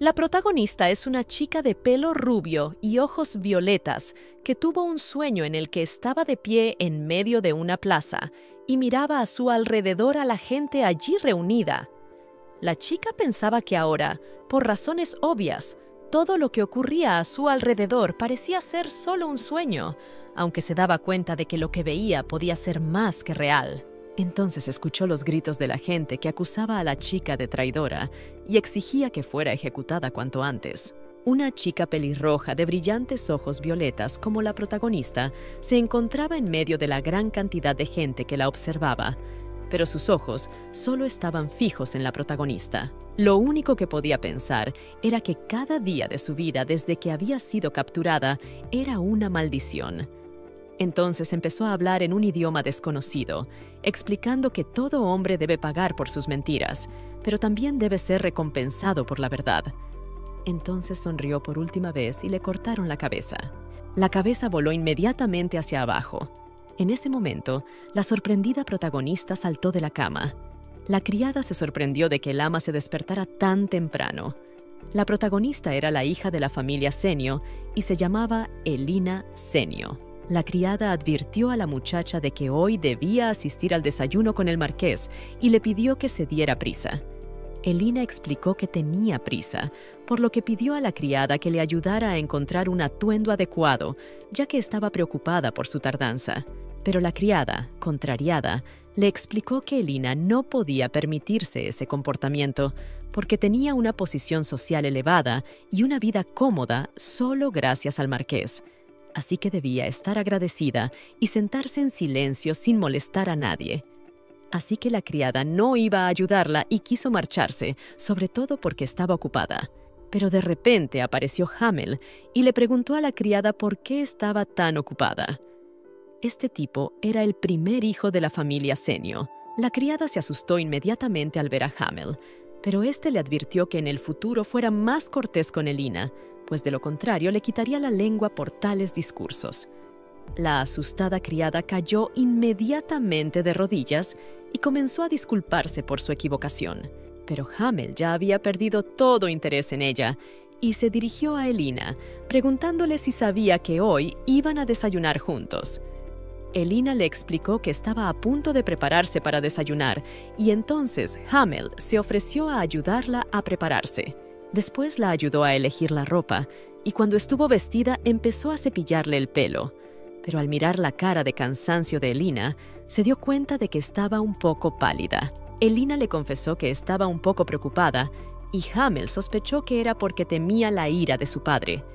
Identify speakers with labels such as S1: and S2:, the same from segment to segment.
S1: La protagonista es una chica de pelo rubio y ojos violetas que tuvo un sueño en el que estaba de pie en medio de una plaza y miraba a su alrededor a la gente allí reunida. La chica pensaba que ahora, por razones obvias, todo lo que ocurría a su alrededor parecía ser solo un sueño, aunque se daba cuenta de que lo que veía podía ser más que real. Entonces escuchó los gritos de la gente que acusaba a la chica de traidora y exigía que fuera ejecutada cuanto antes. Una chica pelirroja de brillantes ojos violetas como la protagonista se encontraba en medio de la gran cantidad de gente que la observaba, pero sus ojos solo estaban fijos en la protagonista. Lo único que podía pensar era que cada día de su vida desde que había sido capturada era una maldición. Entonces empezó a hablar en un idioma desconocido, explicando que todo hombre debe pagar por sus mentiras, pero también debe ser recompensado por la verdad. Entonces sonrió por última vez y le cortaron la cabeza. La cabeza voló inmediatamente hacia abajo. En ese momento, la sorprendida protagonista saltó de la cama. La criada se sorprendió de que el ama se despertara tan temprano. La protagonista era la hija de la familia Senio y se llamaba Elina Senio. La criada advirtió a la muchacha de que hoy debía asistir al desayuno con el marqués y le pidió que se diera prisa. Elina explicó que tenía prisa, por lo que pidió a la criada que le ayudara a encontrar un atuendo adecuado, ya que estaba preocupada por su tardanza. Pero la criada, contrariada, le explicó que Elina no podía permitirse ese comportamiento, porque tenía una posición social elevada y una vida cómoda solo gracias al marqués. Así que debía estar agradecida y sentarse en silencio sin molestar a nadie. Así que la criada no iba a ayudarla y quiso marcharse, sobre todo porque estaba ocupada. Pero de repente apareció Hamel y le preguntó a la criada por qué estaba tan ocupada. Este tipo era el primer hijo de la familia Senio. La criada se asustó inmediatamente al ver a Hamel, pero este le advirtió que en el futuro fuera más cortés con Elina, pues de lo contrario le quitaría la lengua por tales discursos. La asustada criada cayó inmediatamente de rodillas y comenzó a disculparse por su equivocación. Pero Hamel ya había perdido todo interés en ella y se dirigió a Elina, preguntándole si sabía que hoy iban a desayunar juntos. Elina le explicó que estaba a punto de prepararse para desayunar y entonces Hamel se ofreció a ayudarla a prepararse. Después la ayudó a elegir la ropa y cuando estuvo vestida empezó a cepillarle el pelo. Pero al mirar la cara de cansancio de Elina, se dio cuenta de que estaba un poco pálida. Elina le confesó que estaba un poco preocupada y Hamel sospechó que era porque temía la ira de su padre,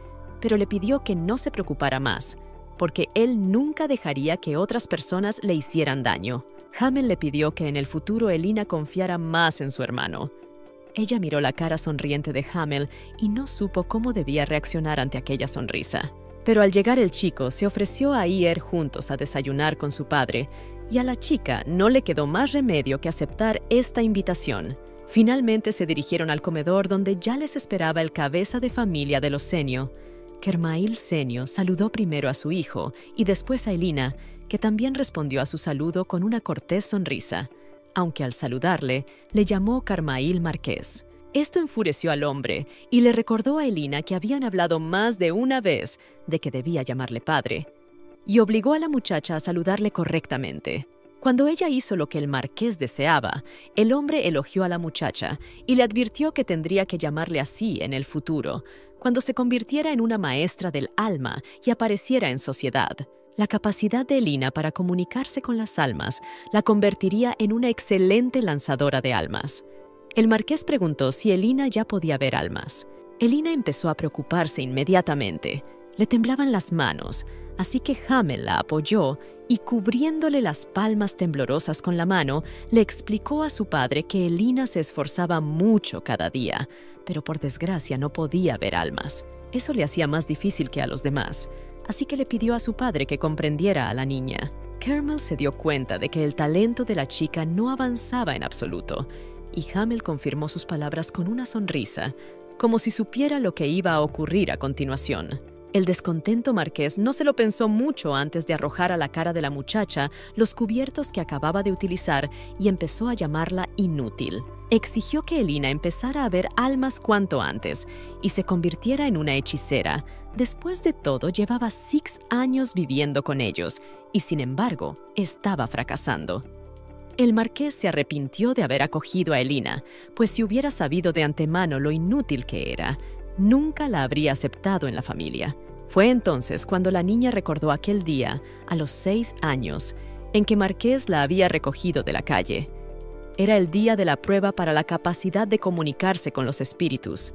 S1: pero le pidió que no se preocupara más, porque él nunca dejaría que otras personas le hicieran daño. Hamel le pidió que en el futuro Elina confiara más en su hermano. Ella miró la cara sonriente de Hamel y no supo cómo debía reaccionar ante aquella sonrisa. Pero al llegar el chico, se ofreció a ir juntos a desayunar con su padre, y a la chica no le quedó más remedio que aceptar esta invitación. Finalmente se dirigieron al comedor donde ya les esperaba el cabeza de familia de los Senio. Kermail Senio saludó primero a su hijo y después a Elina, que también respondió a su saludo con una cortés sonrisa, aunque al saludarle le llamó Kermail Marqués. Esto enfureció al hombre y le recordó a Elina que habían hablado más de una vez de que debía llamarle padre, y obligó a la muchacha a saludarle correctamente. Cuando ella hizo lo que el marqués deseaba, el hombre elogió a la muchacha y le advirtió que tendría que llamarle así en el futuro, cuando se convirtiera en una maestra del alma y apareciera en sociedad. La capacidad de Elina para comunicarse con las almas la convertiría en una excelente lanzadora de almas. El marqués preguntó si Elina ya podía ver almas. Elina empezó a preocuparse inmediatamente. Le temblaban las manos, así que Hamel la apoyó y, cubriéndole las palmas temblorosas con la mano, le explicó a su padre que Elina se esforzaba mucho cada día, pero por desgracia no podía ver almas. Eso le hacía más difícil que a los demás, así que le pidió a su padre que comprendiera a la niña. Kermail se dio cuenta de que el talento de la chica no avanzaba en absoluto, y Hamel confirmó sus palabras con una sonrisa, como si supiera lo que iba a ocurrir a continuación. El descontento marqués no se lo pensó mucho antes de arrojar a la cara de la muchacha los cubiertos que acababa de utilizar y empezó a llamarla inútil. Exigió que Elina empezara a ver almas cuanto antes y se convirtiera en una hechicera. Después de todo, llevaba 6 años viviendo con ellos y, sin embargo, estaba fracasando. El marqués se arrepintió de haber acogido a Elina, pues si hubiera sabido de antemano lo inútil que era, nunca la habría aceptado en la familia. Fue entonces cuando la niña recordó aquel día, a los 6 años, en que Marqués la había recogido de la calle. Era el día de la prueba para la capacidad de comunicarse con los espíritus.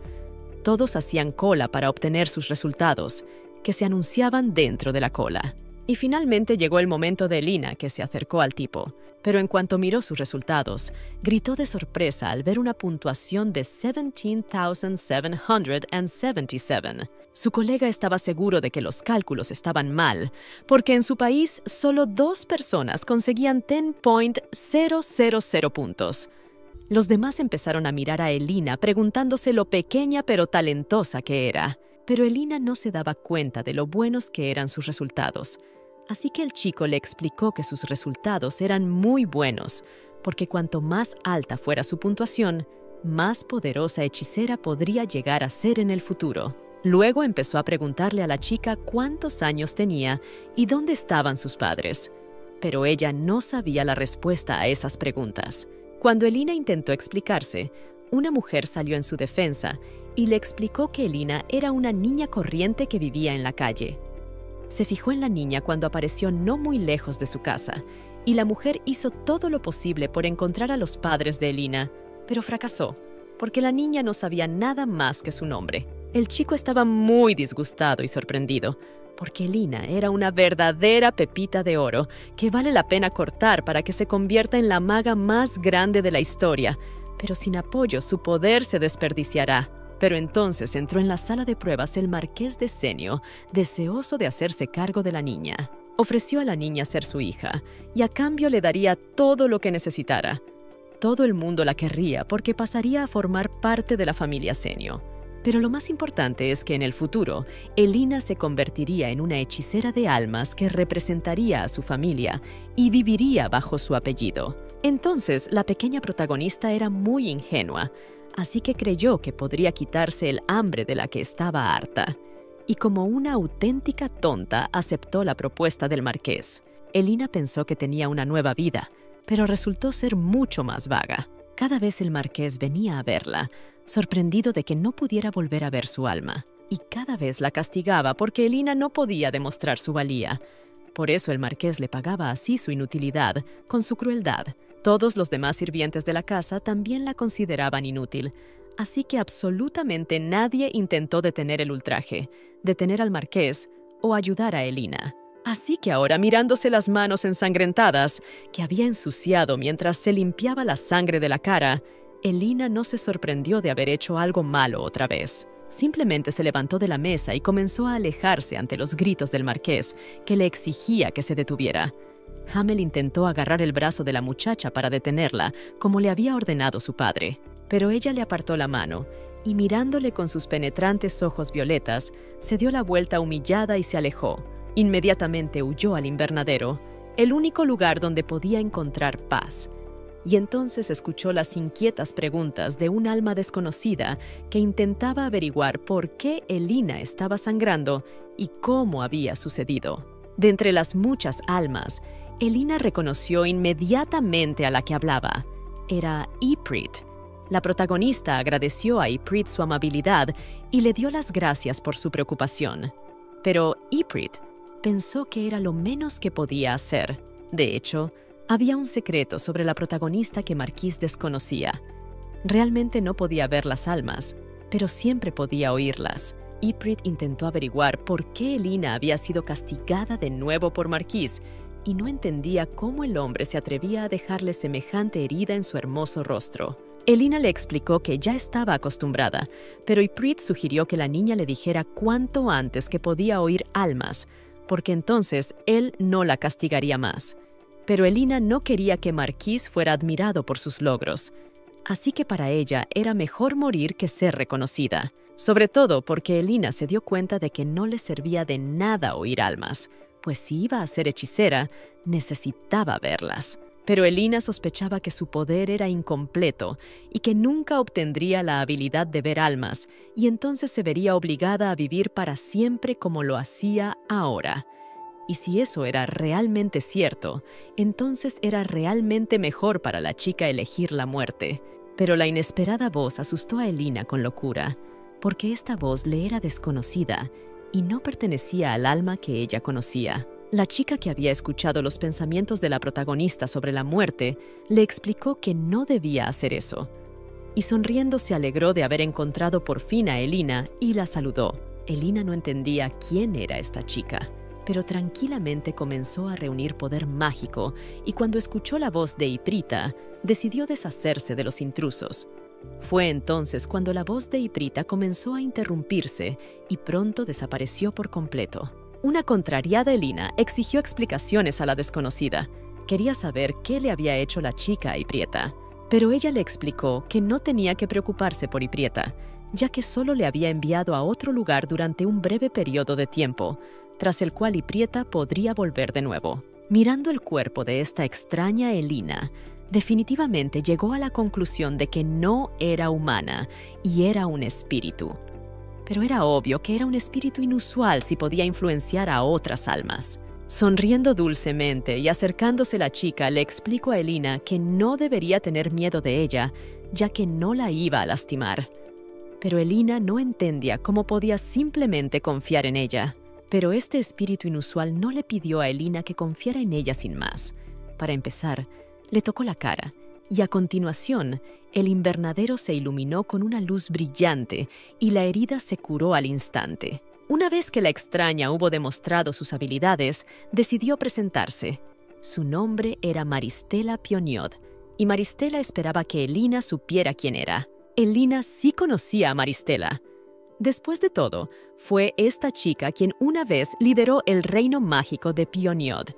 S1: Todos hacían cola para obtener sus resultados, que se anunciaban dentro de la cola. Y finalmente llegó el momento de Elina, que se acercó al tipo. Pero en cuanto miró sus resultados, gritó de sorpresa al ver una puntuación de 17,777. Su colega estaba seguro de que los cálculos estaban mal, porque en su país solo 2 personas conseguían 10.000 puntos. Los demás empezaron a mirar a Elina preguntándose lo pequeña pero talentosa que era. Pero Elina no se daba cuenta de lo buenos que eran sus resultados. Así que el chico le explicó que sus resultados eran muy buenos, porque cuanto más alta fuera su puntuación, más poderosa hechicera podría llegar a ser en el futuro. Luego empezó a preguntarle a la chica cuántos años tenía y dónde estaban sus padres. Pero ella no sabía la respuesta a esas preguntas. Cuando Elina intentó explicarse, una mujer salió en su defensa y le explicó que Elina era una niña corriente que vivía en la calle. Se fijó en la niña cuando apareció no muy lejos de su casa, y la mujer hizo todo lo posible por encontrar a los padres de Elina, pero fracasó, porque la niña no sabía nada más que su nombre. El chico estaba muy disgustado y sorprendido, porque Elina era una verdadera pepita de oro que vale la pena cortar para que se convierta en la maga más grande de la historia, pero sin apoyo su poder se desperdiciará. Pero entonces entró en la sala de pruebas el marqués de Senio, deseoso de hacerse cargo de la niña. Ofreció a la niña ser su hija, y a cambio le daría todo lo que necesitara. Todo el mundo la querría porque pasaría a formar parte de la familia Senio. Pero lo más importante es que en el futuro, Elina se convertiría en una hechicera de almas que representaría a su familia y viviría bajo su apellido. Entonces, la pequeña protagonista era muy ingenua, así que creyó que podría quitarse el hambre de la que estaba harta. Y como una auténtica tonta, aceptó la propuesta del marqués. Elina pensó que tenía una nueva vida, pero resultó ser mucho más vaga. Cada vez el marqués venía a verla, sorprendido de que no pudiera volver a ver su alma, y cada vez la castigaba porque Elina no podía demostrar su valía. Por eso el marqués le pagaba así su inutilidad con su crueldad. Todos los demás sirvientes de la casa también la consideraban inútil, así que absolutamente nadie intentó detener el ultraje, detener al marqués o ayudar a Elina. Así que ahora, mirándose las manos ensangrentadas que había ensuciado mientras se limpiaba la sangre de la cara, Elina no se sorprendió de haber hecho algo malo otra vez. Simplemente se levantó de la mesa y comenzó a alejarse ante los gritos del marqués, que le exigía que se detuviera. Hamel intentó agarrar el brazo de la muchacha para detenerla, como le había ordenado su padre. Pero ella le apartó la mano, y mirándole con sus penetrantes ojos violetas, se dio la vuelta humillada y se alejó. Inmediatamente huyó al invernadero, el único lugar donde podía encontrar paz. Y entonces escuchó las inquietas preguntas de un alma desconocida que intentaba averiguar por qué Elina estaba sangrando y cómo había sucedido. De entre las muchas almas, Elina reconoció inmediatamente a la que hablaba. Era Iprit. La protagonista agradeció a Iprit su amabilidad y le dio las gracias por su preocupación. Pero Iprit pensó que era lo menos que podía hacer. De hecho, había un secreto sobre la protagonista que Marquis desconocía. Realmente no podía ver las almas, pero siempre podía oírlas. Iprit intentó averiguar por qué Elina había sido castigada de nuevo por Marquis y no entendía cómo el hombre se atrevía a dejarle semejante herida en su hermoso rostro. Elina le explicó que ya estaba acostumbrada, pero Iprit sugirió que la niña le dijera cuánto antes que podía oír almas, porque entonces él no la castigaría más. Pero Elina no quería que Marquis fuera admirado por sus logros, así que para ella era mejor morir que ser reconocida. sobre todo porque Elina se dio cuenta de que no le servía de nada oír almas, pues si iba a ser hechicera, necesitaba verlas. Pero Elina sospechaba que su poder era incompleto y que nunca obtendría la habilidad de ver almas, y entonces se vería obligada a vivir para siempre como lo hacía ahora. Y si eso era realmente cierto, entonces era realmente mejor para la chica elegir la muerte. Pero la inesperada voz asustó a Elina con locura, porque esta voz le era desconocida y no pertenecía al alma que ella conocía. La chica que había escuchado los pensamientos de la protagonista sobre la muerte le explicó que no debía hacer eso. Y sonriendo se alegró de haber encontrado por fin a Elina y la saludó. Elina no entendía quién era esta chica, pero tranquilamente comenzó a reunir poder mágico y cuando escuchó la voz de Iprita, decidió deshacerse de los intrusos. Fue entonces cuando la voz de Iprita comenzó a interrumpirse y pronto desapareció por completo. Una contrariada Elina exigió explicaciones a la desconocida. Quería saber qué le había hecho la chica a Iprieta, pero ella le explicó que no tenía que preocuparse por Iprieta, ya que solo le había enviado a otro lugar durante un breve periodo de tiempo, tras el cual Iprieta podría volver de nuevo. Mirando el cuerpo de esta extraña Elina, definitivamente llegó a la conclusión de que no era humana y era un espíritu. Pero era obvio que era un espíritu inusual si podía influenciar a otras almas. Sonriendo dulcemente y acercándose la chica, le explicó a Elina que no debería tener miedo de ella, ya que no la iba a lastimar. Pero Elina no entendía cómo podía simplemente confiar en ella. Pero este espíritu inusual no le pidió a Elina que confiara en ella sin más. Para empezar, le tocó la cara, y a continuación, el invernadero se iluminó con una luz brillante y la herida se curó al instante. Una vez que la extraña hubo demostrado sus habilidades, decidió presentarse. Su nombre era Maristela Pioniod, y Maristela esperaba que Elina supiera quién era. Elina sí conocía a Maristela. Después de todo, fue esta chica quien una vez lideró el reino mágico de Pioniod.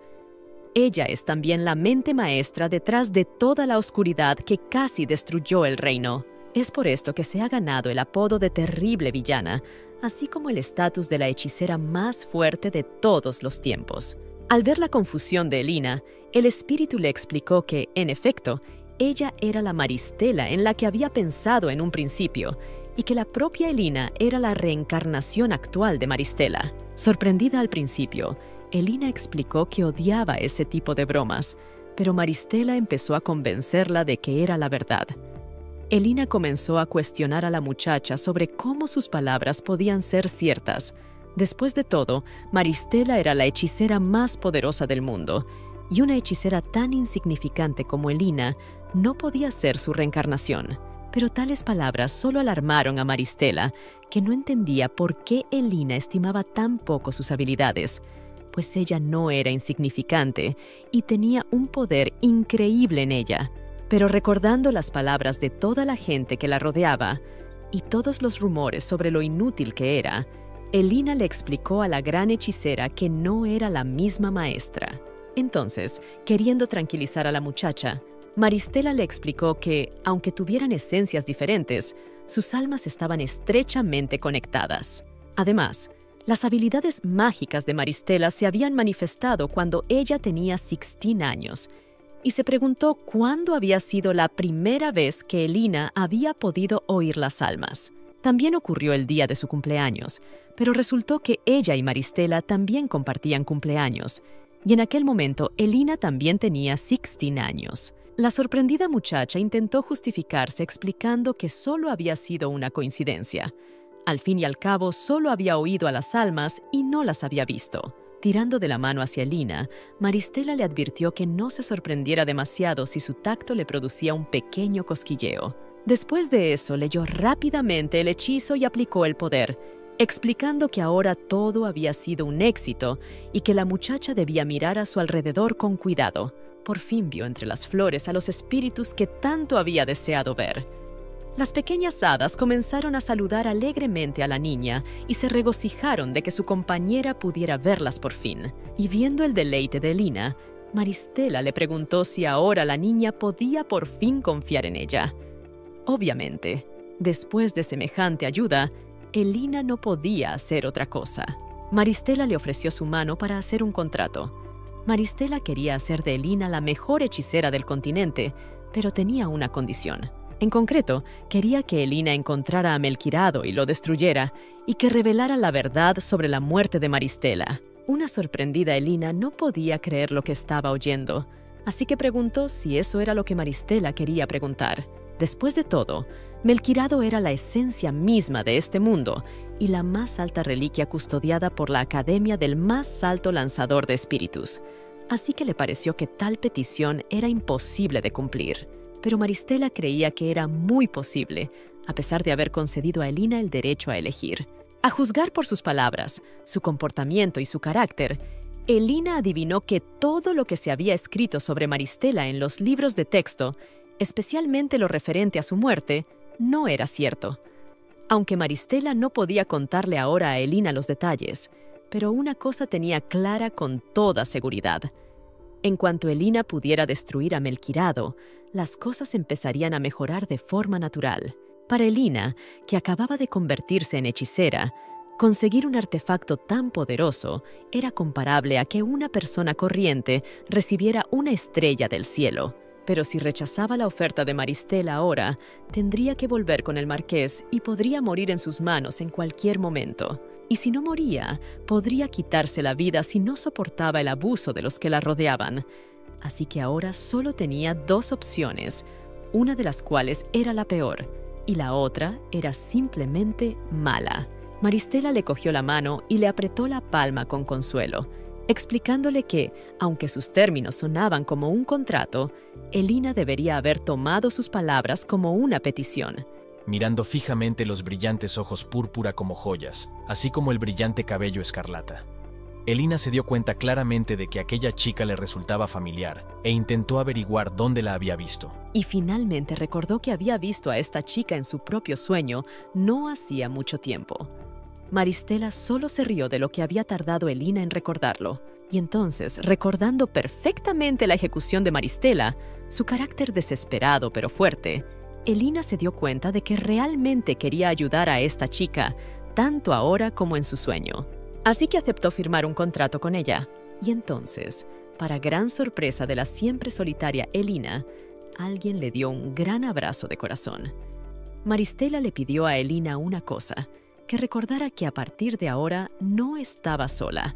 S1: Ella es también la mente maestra detrás de toda la oscuridad que casi destruyó el reino. Es por esto que se ha ganado el apodo de terrible villana, así como el estatus de la hechicera más fuerte de todos los tiempos. Al ver la confusión de Elina, el espíritu le explicó que, en efecto, ella era la Maristela en la que había pensado en un principio, y que la propia Elina era la reencarnación actual de Maristela. Sorprendida al principio, Elina explicó que odiaba ese tipo de bromas, pero Maristela empezó a convencerla de que era la verdad. Elina comenzó a cuestionar a la muchacha sobre cómo sus palabras podían ser ciertas. Después de todo, Maristela era la hechicera más poderosa del mundo, y una hechicera tan insignificante como Elina no podía ser su reencarnación. Pero tales palabras solo alarmaron a Maristela, que no entendía por qué Elina estimaba tan poco sus habilidades, pues ella no era insignificante y tenía un poder increíble en ella. Pero recordando las palabras de toda la gente que la rodeaba y todos los rumores sobre lo inútil que era, Elina le explicó a la gran hechicera que no era la misma maestra. Entonces, queriendo tranquilizar a la muchacha, Maristela le explicó que, aunque tuvieran esencias diferentes, sus almas estaban estrechamente conectadas. Además, las habilidades mágicas de Maristela se habían manifestado cuando ella tenía 16 años, y se preguntó cuándo había sido la primera vez que Elina había podido oír las almas. También ocurrió el día de su cumpleaños, pero resultó que ella y Maristela también compartían cumpleaños, y en aquel momento Elina también tenía 16 años. La sorprendida muchacha intentó justificarse explicando que solo había sido una coincidencia. Al fin y al cabo, solo había oído a las almas y no las había visto. Tirando de la mano hacia Elina, Maristela le advirtió que no se sorprendiera demasiado si su tacto le producía un pequeño cosquilleo. Después de eso, leyó rápidamente el hechizo y aplicó el poder, explicando que ahora todo había sido un éxito y que la muchacha debía mirar a su alrededor con cuidado. Por fin vio entre las flores a los espíritus que tanto había deseado ver. Las pequeñas hadas comenzaron a saludar alegremente a la niña y se regocijaron de que su compañera pudiera verlas por fin. Y viendo el deleite de Elina, Maristela le preguntó si ahora la niña podía por fin confiar en ella. Obviamente, después de semejante ayuda, Elina no podía hacer otra cosa. Maristela le ofreció su mano para hacer un contrato. Maristela quería hacer de Elina la mejor hechicera del continente, pero tenía una condición. En concreto, quería que Elina encontrara a Melquirado y lo destruyera, y que revelara la verdad sobre la muerte de Maristela. Una sorprendida Elina no podía creer lo que estaba oyendo, así que preguntó si eso era lo que Maristela quería preguntar. Después de todo, Melquirado era la esencia misma de este mundo y la más alta reliquia custodiada por la Academia del más alto lanzador de espíritus. Así que le pareció que tal petición era imposible de cumplir. Pero Maristela creía que era muy posible, a pesar de haber concedido a Elina el derecho a elegir. A juzgar por sus palabras, su comportamiento y su carácter, Elina adivinó que todo lo que se había escrito sobre Maristela en los libros de texto, especialmente lo referente a su muerte, no era cierto. Aunque Maristela no podía contarle ahora a Elina los detalles, pero una cosa tenía clara con toda seguridad. En cuanto Elina pudiera destruir a Melquirado, las cosas empezarían a mejorar de forma natural. Para Elina, que acababa de convertirse en hechicera, conseguir un artefacto tan poderoso era comparable a que una persona corriente recibiera una estrella del cielo. Pero si rechazaba la oferta de Maristela ahora, tendría que volver con el marqués y podría morir en sus manos en cualquier momento. Y si no moría, podría quitarse la vida si no soportaba el abuso de los que la rodeaban. Así que ahora solo tenía dos opciones, una de las cuales era la peor, y la otra era simplemente mala. Maristela le cogió la mano y le apretó la palma con consuelo, explicándole que, aunque sus términos sonaban como un contrato, Elina debería haber tomado sus palabras como una petición.
S2: Mirando fijamente los brillantes ojos púrpura como joyas, así como el brillante cabello escarlata, Elina se dio cuenta claramente de que aquella chica le resultaba familiar e intentó averiguar dónde la había visto.
S1: Y finalmente recordó que había visto a esta chica en su propio sueño no hacía mucho tiempo. Maristela solo se rió de lo que había tardado Elina en recordarlo. Y entonces, recordando perfectamente la ejecución de Maristela, su carácter desesperado pero fuerte, Elina se dio cuenta de que realmente quería ayudar a esta chica, tanto ahora como en su sueño. Así que aceptó firmar un contrato con ella. Y entonces, para gran sorpresa de la siempre solitaria Elina, alguien le dio un gran abrazo de corazón. Maristela le pidió a Elina una cosa, que recordara que a partir de ahora no estaba sola.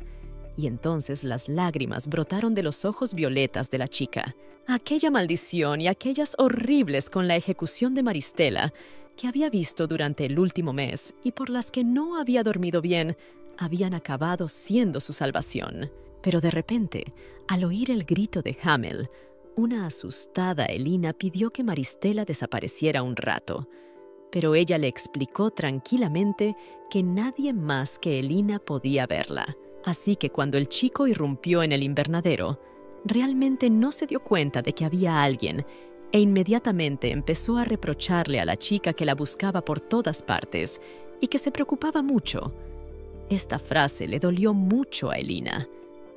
S1: Y entonces las lágrimas brotaron de los ojos violetas de la chica. Aquella maldición y aquellas horribles con la ejecución de Maristela, que había visto durante el último mes y por las que no había dormido bien, habían acabado siendo su salvación. Pero de repente, al oír el grito de Hamel, una asustada Elina pidió que Maristela desapareciera un rato. Pero ella le explicó tranquilamente que nadie más que Elina podía verla. Así que cuando el chico irrumpió en el invernadero, realmente no se dio cuenta de que había alguien e inmediatamente empezó a reprocharle a la chica que la buscaba por todas partes y que se preocupaba mucho. Esta frase le dolió mucho a Elina.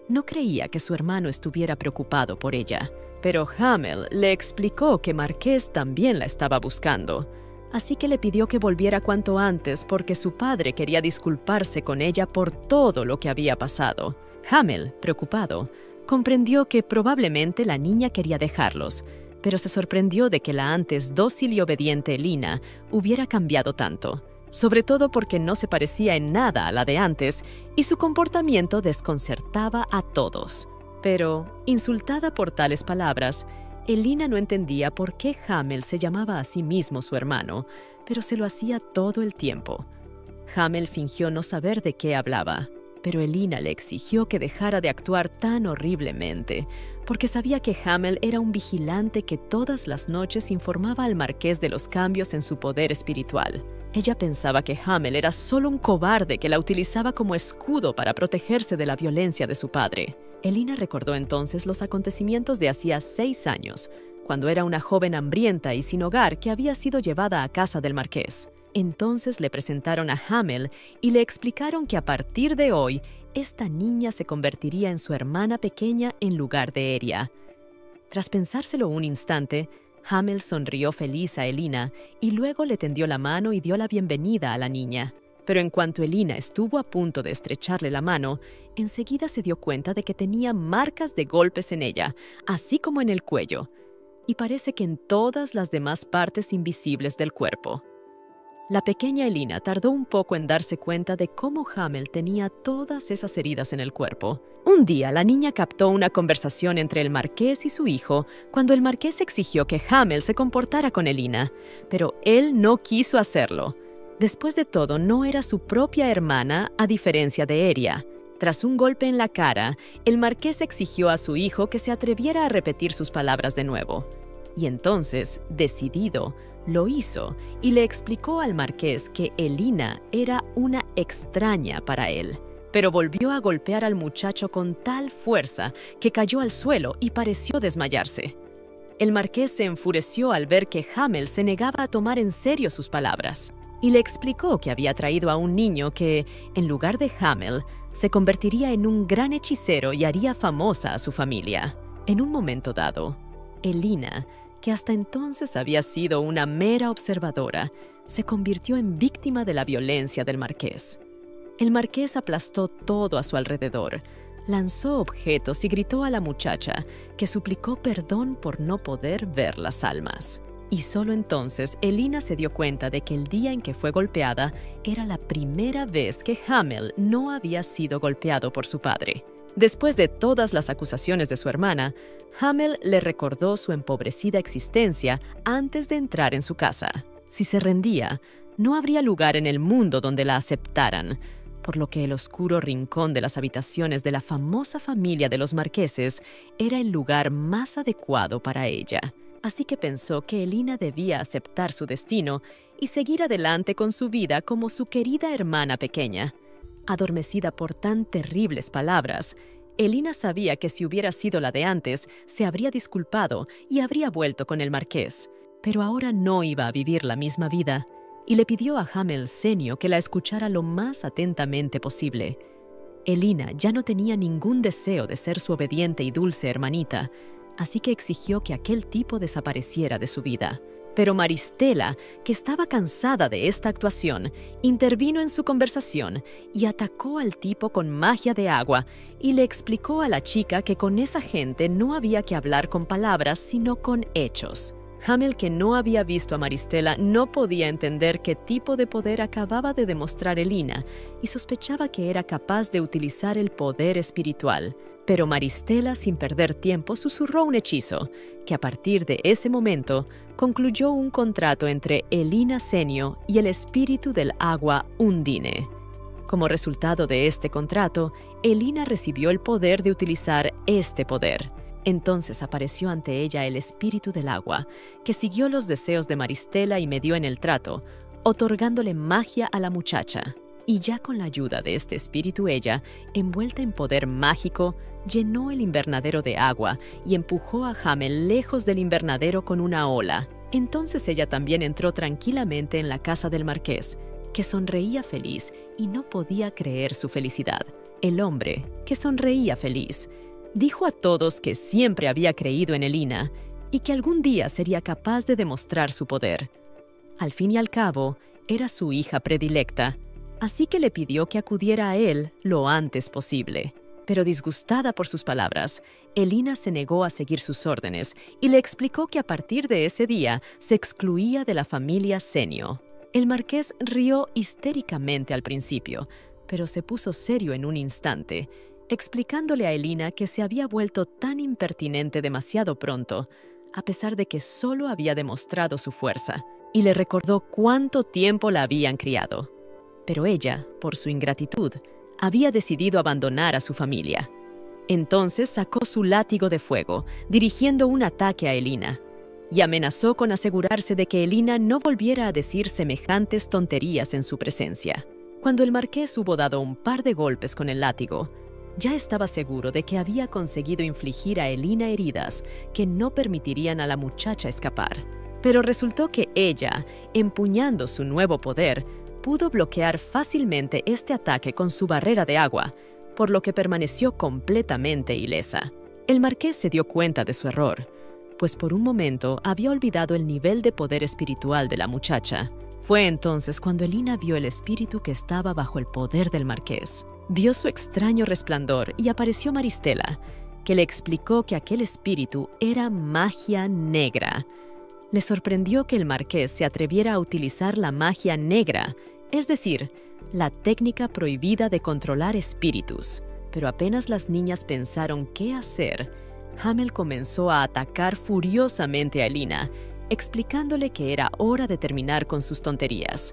S1: No creía que su hermano estuviera preocupado por ella, pero Hamel le explicó que Marqués también la estaba buscando. Así que le pidió que volviera cuanto antes porque su padre quería disculparse con ella por todo lo que había pasado. Hamel, preocupado, comprendió que probablemente la niña quería dejarlos, pero se sorprendió de que la antes dócil y obediente Elina hubiera cambiado tanto, sobre todo porque no se parecía en nada a la de antes y su comportamiento desconcertaba a todos. Pero, insultada por tales palabras, Elina no entendía por qué Hamel se llamaba a sí mismo su hermano, pero se lo hacía todo el tiempo. Hamel fingió no saber de qué hablaba, pero Elina le exigió que dejara de actuar tan horriblemente, porque sabía que Hamel era un vigilante que todas las noches informaba al marqués de los cambios en su poder espiritual. Ella pensaba que Hamel era solo un cobarde que la utilizaba como escudo para protegerse de la violencia de su padre. Elina recordó entonces los acontecimientos de hacía 6 años, cuando era una joven hambrienta y sin hogar que había sido llevada a casa del marqués. Entonces le presentaron a Hamel y le explicaron que a partir de hoy, esta niña se convertiría en su hermana pequeña en lugar de Eria. Tras pensárselo un instante, Hamel sonrió feliz a Elina y luego le tendió la mano y dio la bienvenida a la niña. Pero en cuanto Elina estuvo a punto de estrecharle la mano, enseguida se dio cuenta de que tenía marcas de golpes en ella, así como en el cuello, y parece que en todas las demás partes invisibles del cuerpo. La pequeña Elina tardó un poco en darse cuenta de cómo Hamel tenía todas esas heridas en el cuerpo. Un día, la niña captó una conversación entre el marqués y su hijo cuando el marqués exigió que Hamel se comportara con Elina, pero él no quiso hacerlo. Después de todo, no era su propia hermana, a diferencia de Eria. Tras un golpe en la cara, el marqués exigió a su hijo que se atreviera a repetir sus palabras de nuevo. Y entonces, decidido, lo hizo y le explicó al marqués que Elina era una extraña para él. Pero volvió a golpear al muchacho con tal fuerza que cayó al suelo y pareció desmayarse. El marqués se enfureció al ver que Hamel se negaba a tomar en serio sus palabras y le explicó que había traído a un niño que, en lugar de Hamel, se convertiría en un gran hechicero y haría famosa a su familia. En un momento dado, Elina, que hasta entonces había sido una mera observadora, se convirtió en víctima de la violencia del marqués. El marqués aplastó todo a su alrededor, lanzó objetos y gritó a la muchacha, que suplicó perdón por no poder ver las almas. Y solo entonces Elina se dio cuenta de que el día en que fue golpeada era la primera vez que Hamel no había sido golpeado por su padre. Después de todas las acusaciones de su hermana, Hamel le recordó su empobrecida existencia antes de entrar en su casa. Si se rendía, no habría lugar en el mundo donde la aceptaran, por lo que el oscuro rincón de las habitaciones de la famosa familia de los marqueses era el lugar más adecuado para ella. Así que pensó que Elina debía aceptar su destino y seguir adelante con su vida como su querida hermana pequeña. Adormecida por tan terribles palabras, Elina sabía que si hubiera sido la de antes, se habría disculpado y habría vuelto con el marqués. Pero ahora no iba a vivir la misma vida, y le pidió a Hamel Senio que la escuchara lo más atentamente posible. Elina ya no tenía ningún deseo de ser su obediente y dulce hermanita, así que exigió que aquel tipo desapareciera de su vida. Pero Maristela, que estaba cansada de esta actuación, intervino en su conversación y atacó al tipo con magia de agua y le explicó a la chica que con esa gente no había que hablar con palabras, sino con hechos. Hamel, que no había visto a Maristela, no podía entender qué tipo de poder acababa de demostrar Elina y sospechaba que era capaz de utilizar el poder espiritual. Pero Maristela, sin perder tiempo, susurró un hechizo, que a partir de ese momento concluyó un contrato entre Elina Senio y el espíritu del agua Undine. Como resultado de este contrato, Elina recibió el poder de utilizar este poder. Entonces apareció ante ella el espíritu del agua, que siguió los deseos de Maristela y medió en el trato, otorgándole magia a la muchacha. Y ya con la ayuda de este espíritu ella, envuelta en poder mágico, llenó el invernadero de agua y empujó a Hamel lejos del invernadero con una ola. Entonces ella también entró tranquilamente en la casa del marqués, que sonreía feliz y no podía creer su felicidad. El hombre, que sonreía feliz, dijo a todos que siempre había creído en Elina y que algún día sería capaz de demostrar su poder. Al fin y al cabo, era su hija predilecta, así que le pidió que acudiera a él lo antes posible. Pero disgustada por sus palabras, Elina se negó a seguir sus órdenes y le explicó que a partir de ese día se excluía de la familia Senio. El marqués rió histéricamente al principio, pero se puso serio en un instante, explicándole a Elina que se había vuelto tan impertinente demasiado pronto, a pesar de que solo había demostrado su fuerza, y le recordó cuánto tiempo la habían criado. Pero ella, por su ingratitud, había decidido abandonar a su familia. Entonces sacó su látigo de fuego, dirigiendo un ataque a Elina, y amenazó con asegurarse de que Elina no volviera a decir semejantes tonterías en su presencia. Cuando el marqués hubo dado un par de golpes con el látigo, ya estaba seguro de que había conseguido infligir a Elina heridas que no permitirían a la muchacha escapar. Pero resultó que ella, empuñando su nuevo poder, pudo bloquear fácilmente este ataque con su barrera de agua, por lo que permaneció completamente ilesa. El marqués se dio cuenta de su error, pues por un momento había olvidado el nivel de poder espiritual de la muchacha. Fue entonces cuando Elina vio el espíritu que estaba bajo el poder del marqués. Vio su extraño resplandor y apareció Maristela, que le explicó que aquel espíritu era magia negra. Le sorprendió que el marqués se atreviera a utilizar la magia negra, es decir, la técnica prohibida de controlar espíritus. Pero apenas las niñas pensaron qué hacer, Hamel comenzó a atacar furiosamente a Elina, explicándole que era hora de terminar con sus tonterías.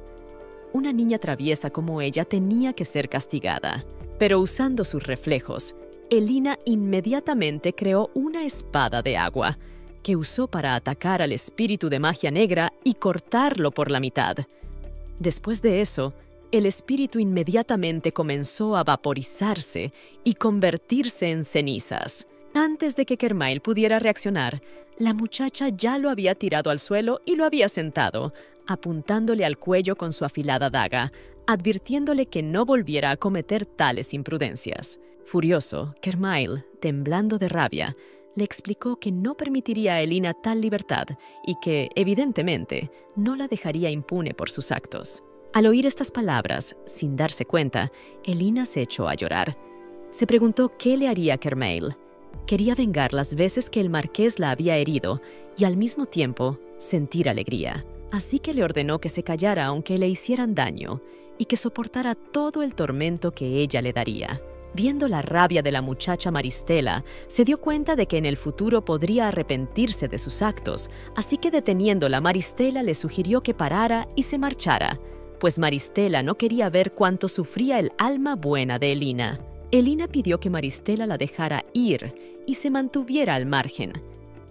S1: Una niña traviesa como ella tenía que ser castigada, pero usando sus reflejos, Elina inmediatamente creó una espada de agua, que usó para atacar al espíritu de magia negra y cortarlo por la mitad. Después de eso, el espíritu inmediatamente comenzó a vaporizarse y convertirse en cenizas. Antes de que Kermail pudiera reaccionar, la muchacha ya lo había tirado al suelo y lo había sentado, apuntándole al cuello con su afilada daga, advirtiéndole que no volviera a cometer tales imprudencias. Furioso, Kermail, temblando de rabia, le explicó que no permitiría a Elina tal libertad y que, evidentemente, no la dejaría impune por sus actos. Al oír estas palabras, sin darse cuenta, Elina se echó a llorar. Se preguntó qué le haría Kermail. Quería vengar las veces que el marqués la había herido y al mismo tiempo sentir alegría. Así que le ordenó que se callara aunque le hicieran daño y que soportara todo el tormento que ella le daría. Viendo la rabia de la muchacha Maristela, se dio cuenta de que en el futuro podría arrepentirse de sus actos, así que deteniéndola, Maristela le sugirió que parara y se marchara, pues Maristela no quería ver cuánto sufría el alma buena de Elina. Elina pidió que Maristela la dejara ir y se mantuviera al margen.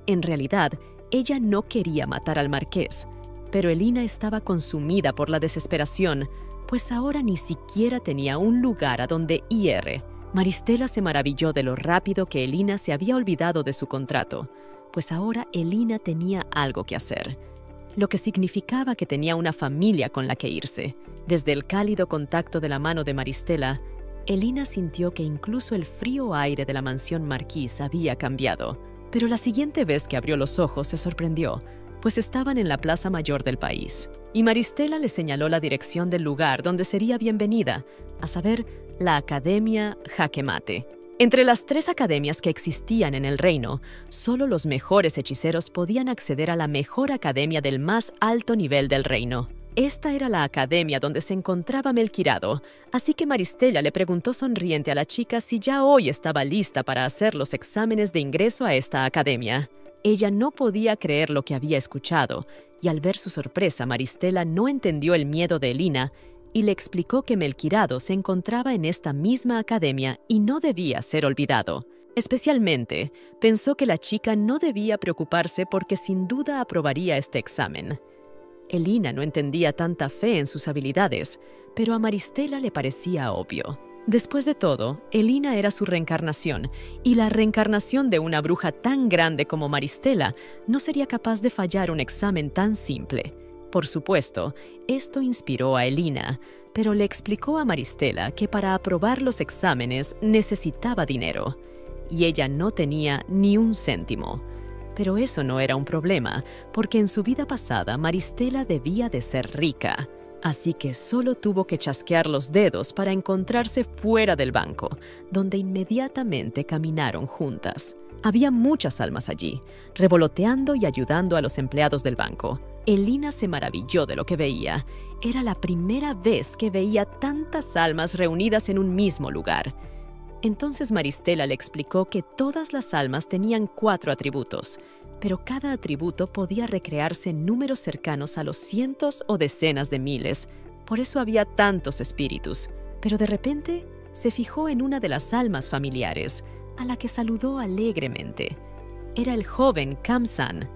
S1: En realidad, ella no quería matar al marqués, pero Elina estaba consumida por la desesperación, pues ahora ni siquiera tenía un lugar a donde ir. Maristela se maravilló de lo rápido que Elina se había olvidado de su contrato, pues ahora Elina tenía algo que hacer, lo que significaba que tenía una familia con la que irse. Desde el cálido contacto de la mano de Maristela, Elina sintió que incluso el frío aire de la mansión marquís había cambiado. Pero la siguiente vez que abrió los ojos se sorprendió, pues estaban en la plaza mayor del país, y Maristela le señaló la dirección del lugar donde sería bienvenida, a saber, la Academia Jaque Mate. Entre las 3 academias que existían en el reino, solo los mejores hechiceros podían acceder a la mejor academia del más alto nivel del reino. Esta era la academia donde se encontraba Melquirado, así que Maristela le preguntó sonriente a la chica si ya hoy estaba lista para hacer los exámenes de ingreso a esta academia. Ella no podía creer lo que había escuchado, y al ver su sorpresa, Maristela no entendió el miedo de Elina y le explicó que Melquirado se encontraba en esta misma academia y no debía ser olvidado. Especialmente, pensó que la chica no debía preocuparse porque sin duda aprobaría este examen. Elina no entendía tanta fe en sus habilidades, pero a Maristela le parecía obvio. Después de todo, Elina era su reencarnación, y la reencarnación de una bruja tan grande como Maristela no sería capaz de fallar un examen tan simple. Por supuesto, esto inspiró a Elina, pero le explicó a Maristela que para aprobar los exámenes necesitaba dinero, y ella no tenía ni un céntimo. Pero eso no era un problema, porque en su vida pasada Maristela debía de ser rica. Así que solo tuvo que chasquear los dedos para encontrarse fuera del banco, donde inmediatamente caminaron juntas. Había muchas almas allí, revoloteando y ayudando a los empleados del banco. Elina se maravilló de lo que veía. Era la primera vez que veía tantas almas reunidas en un mismo lugar. Entonces Maristela le explicó que todas las almas tenían 4 atributos, pero cada atributo podía recrearse en números cercanos a los cientos o decenas de miles. Por eso había tantos espíritus. Pero de repente se fijó en una de las almas familiares, a la que saludó alegremente. Era el joven Kam-san.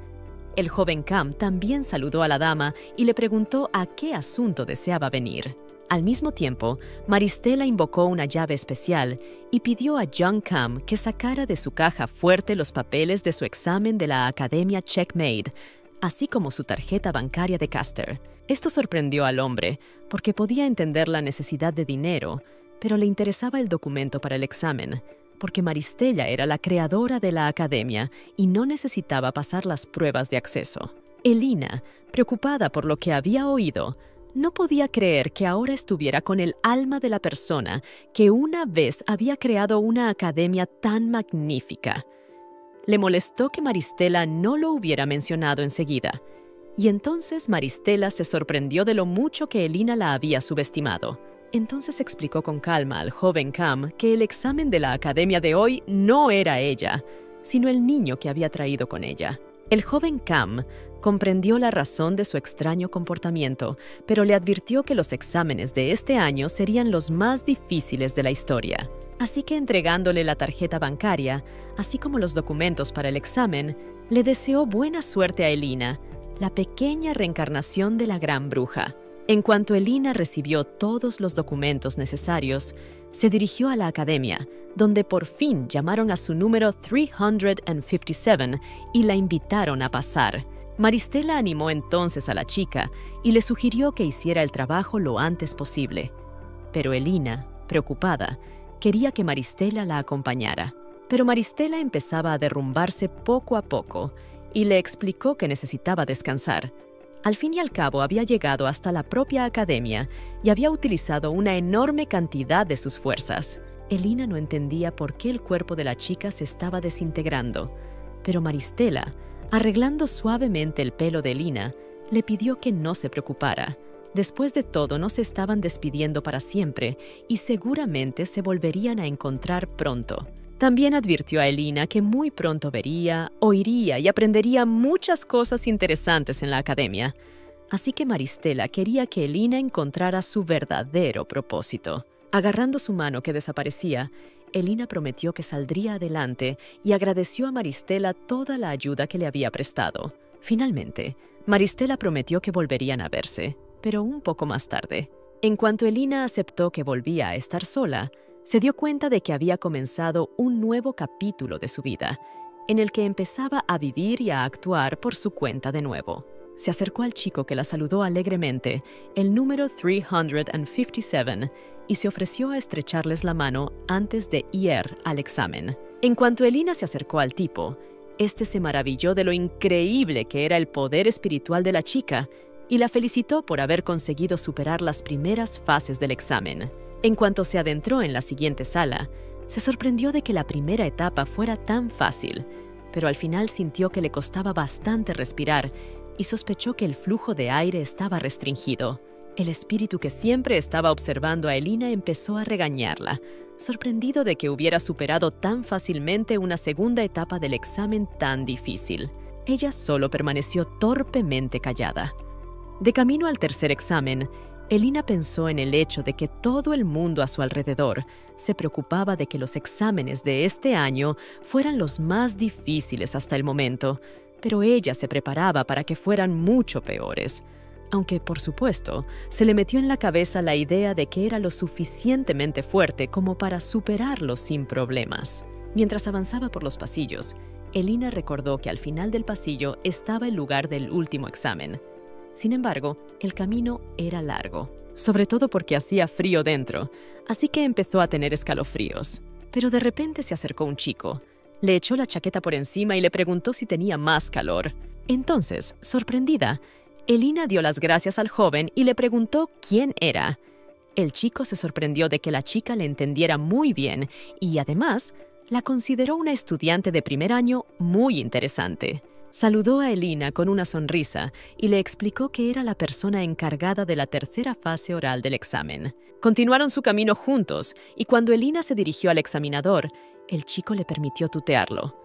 S1: El joven Kam también saludó a la dama y le preguntó a qué asunto deseaba venir. Al mismo tiempo, Maristela invocó una llave especial y pidió a John Kam que sacara de su caja fuerte los papeles de su examen de la Academia Checkmate, así como su tarjeta bancaria de Caster. Esto sorprendió al hombre, porque podía entender la necesidad de dinero, pero le interesaba el documento para el examen, porque Maristela era la creadora de la academia y no necesitaba pasar las pruebas de acceso. Elina, preocupada por lo que había oído, No podía creer que ahora estuviera con el alma de la persona que una vez había creado una academia tan magnífica. Le molestó que Maristela no lo hubiera mencionado enseguida, y entonces Maristela se sorprendió de lo mucho que Elina la había subestimado. Entonces explicó con calma al joven Cam que el examen de la academia de hoy no era ella, sino el niño que había traído con ella. El joven Cam comprendió la razón de su extraño comportamiento, pero le advirtió que los exámenes de este año serían los más difíciles de la historia. Así que entregándole la tarjeta bancaria, así como los documentos para el examen, le deseó buena suerte a Elina, la pequeña reencarnación de la gran bruja. En cuanto Elina recibió todos los documentos necesarios, se dirigió a la academia, donde por fin llamaron a su número 357 y la invitaron a pasar. Maristela animó entonces a la chica y le sugirió que hiciera el trabajo lo antes posible. Pero Elina, preocupada, quería que Maristela la acompañara. Pero Maristela empezaba a derrumbarse poco a poco y le explicó que necesitaba descansar. Al fin y al cabo había llegado hasta la propia academia y había utilizado una enorme cantidad de sus fuerzas. Elina no entendía por qué el cuerpo de la chica se estaba desintegrando, pero Maristela, arreglando suavemente el pelo de Elina, le pidió que no se preocupara. Después de todo, no se estaban despidiendo para siempre y seguramente se volverían a encontrar pronto. También advirtió a Elina que muy pronto vería, oiría y aprendería muchas cosas interesantes en la academia. Así que Maristela quería que Elina encontrara su verdadero propósito. Agarrando su mano que desaparecía, Elina prometió que saldría adelante y agradeció a Maristela toda la ayuda que le había prestado. Finalmente, Maristela prometió que volverían a verse, pero un poco más tarde. En cuanto Elina aceptó que volvía a estar sola, se dio cuenta de que había comenzado un nuevo capítulo de su vida, en el que empezaba a vivir y a actuar por su cuenta de nuevo. Se acercó al chico que la saludó alegremente, el número 357, y se ofreció a estrecharles la mano antes de ir al examen. En cuanto Elina se acercó al tipo, este se maravilló de lo increíble que era el poder espiritual de la chica y la felicitó por haber conseguido superar las primeras fases del examen. En cuanto se adentró en la siguiente sala, se sorprendió de que la primera etapa fuera tan fácil, pero al final sintió que le costaba bastante respirar y sospechó que el flujo de aire estaba restringido. El espíritu que siempre estaba observando a Elina empezó a regañarla, sorprendido de que hubiera superado tan fácilmente una segunda etapa del examen tan difícil. Ella solo permaneció torpemente callada. De camino al tercer examen, Elina pensó en el hecho de que todo el mundo a su alrededor se preocupaba de que los exámenes de este año fueran los más difíciles hasta el momento, pero ella se preparaba para que fueran mucho peores. Aunque, por supuesto, se le metió en la cabeza la idea de que era lo suficientemente fuerte como para superarlo sin problemas. Mientras avanzaba por los pasillos, Elina recordó que al final del pasillo estaba el lugar del último examen. Sin embargo, el camino era largo, sobre todo porque hacía frío dentro, así que empezó a tener escalofríos. Pero de repente se acercó un chico, le echó la chaqueta por encima y le preguntó si tenía más calor. Entonces, sorprendida, Elina dio las gracias al joven y le preguntó quién era. El chico se sorprendió de que la chica le entendiera muy bien y, además, la consideró una estudiante de primer año muy interesante. Saludó a Elina con una sonrisa y le explicó que era la persona encargada de la tercera fase oral del examen. Continuaron su camino juntos y cuando Elina se dirigió al examinador, el chico le permitió tutearlo.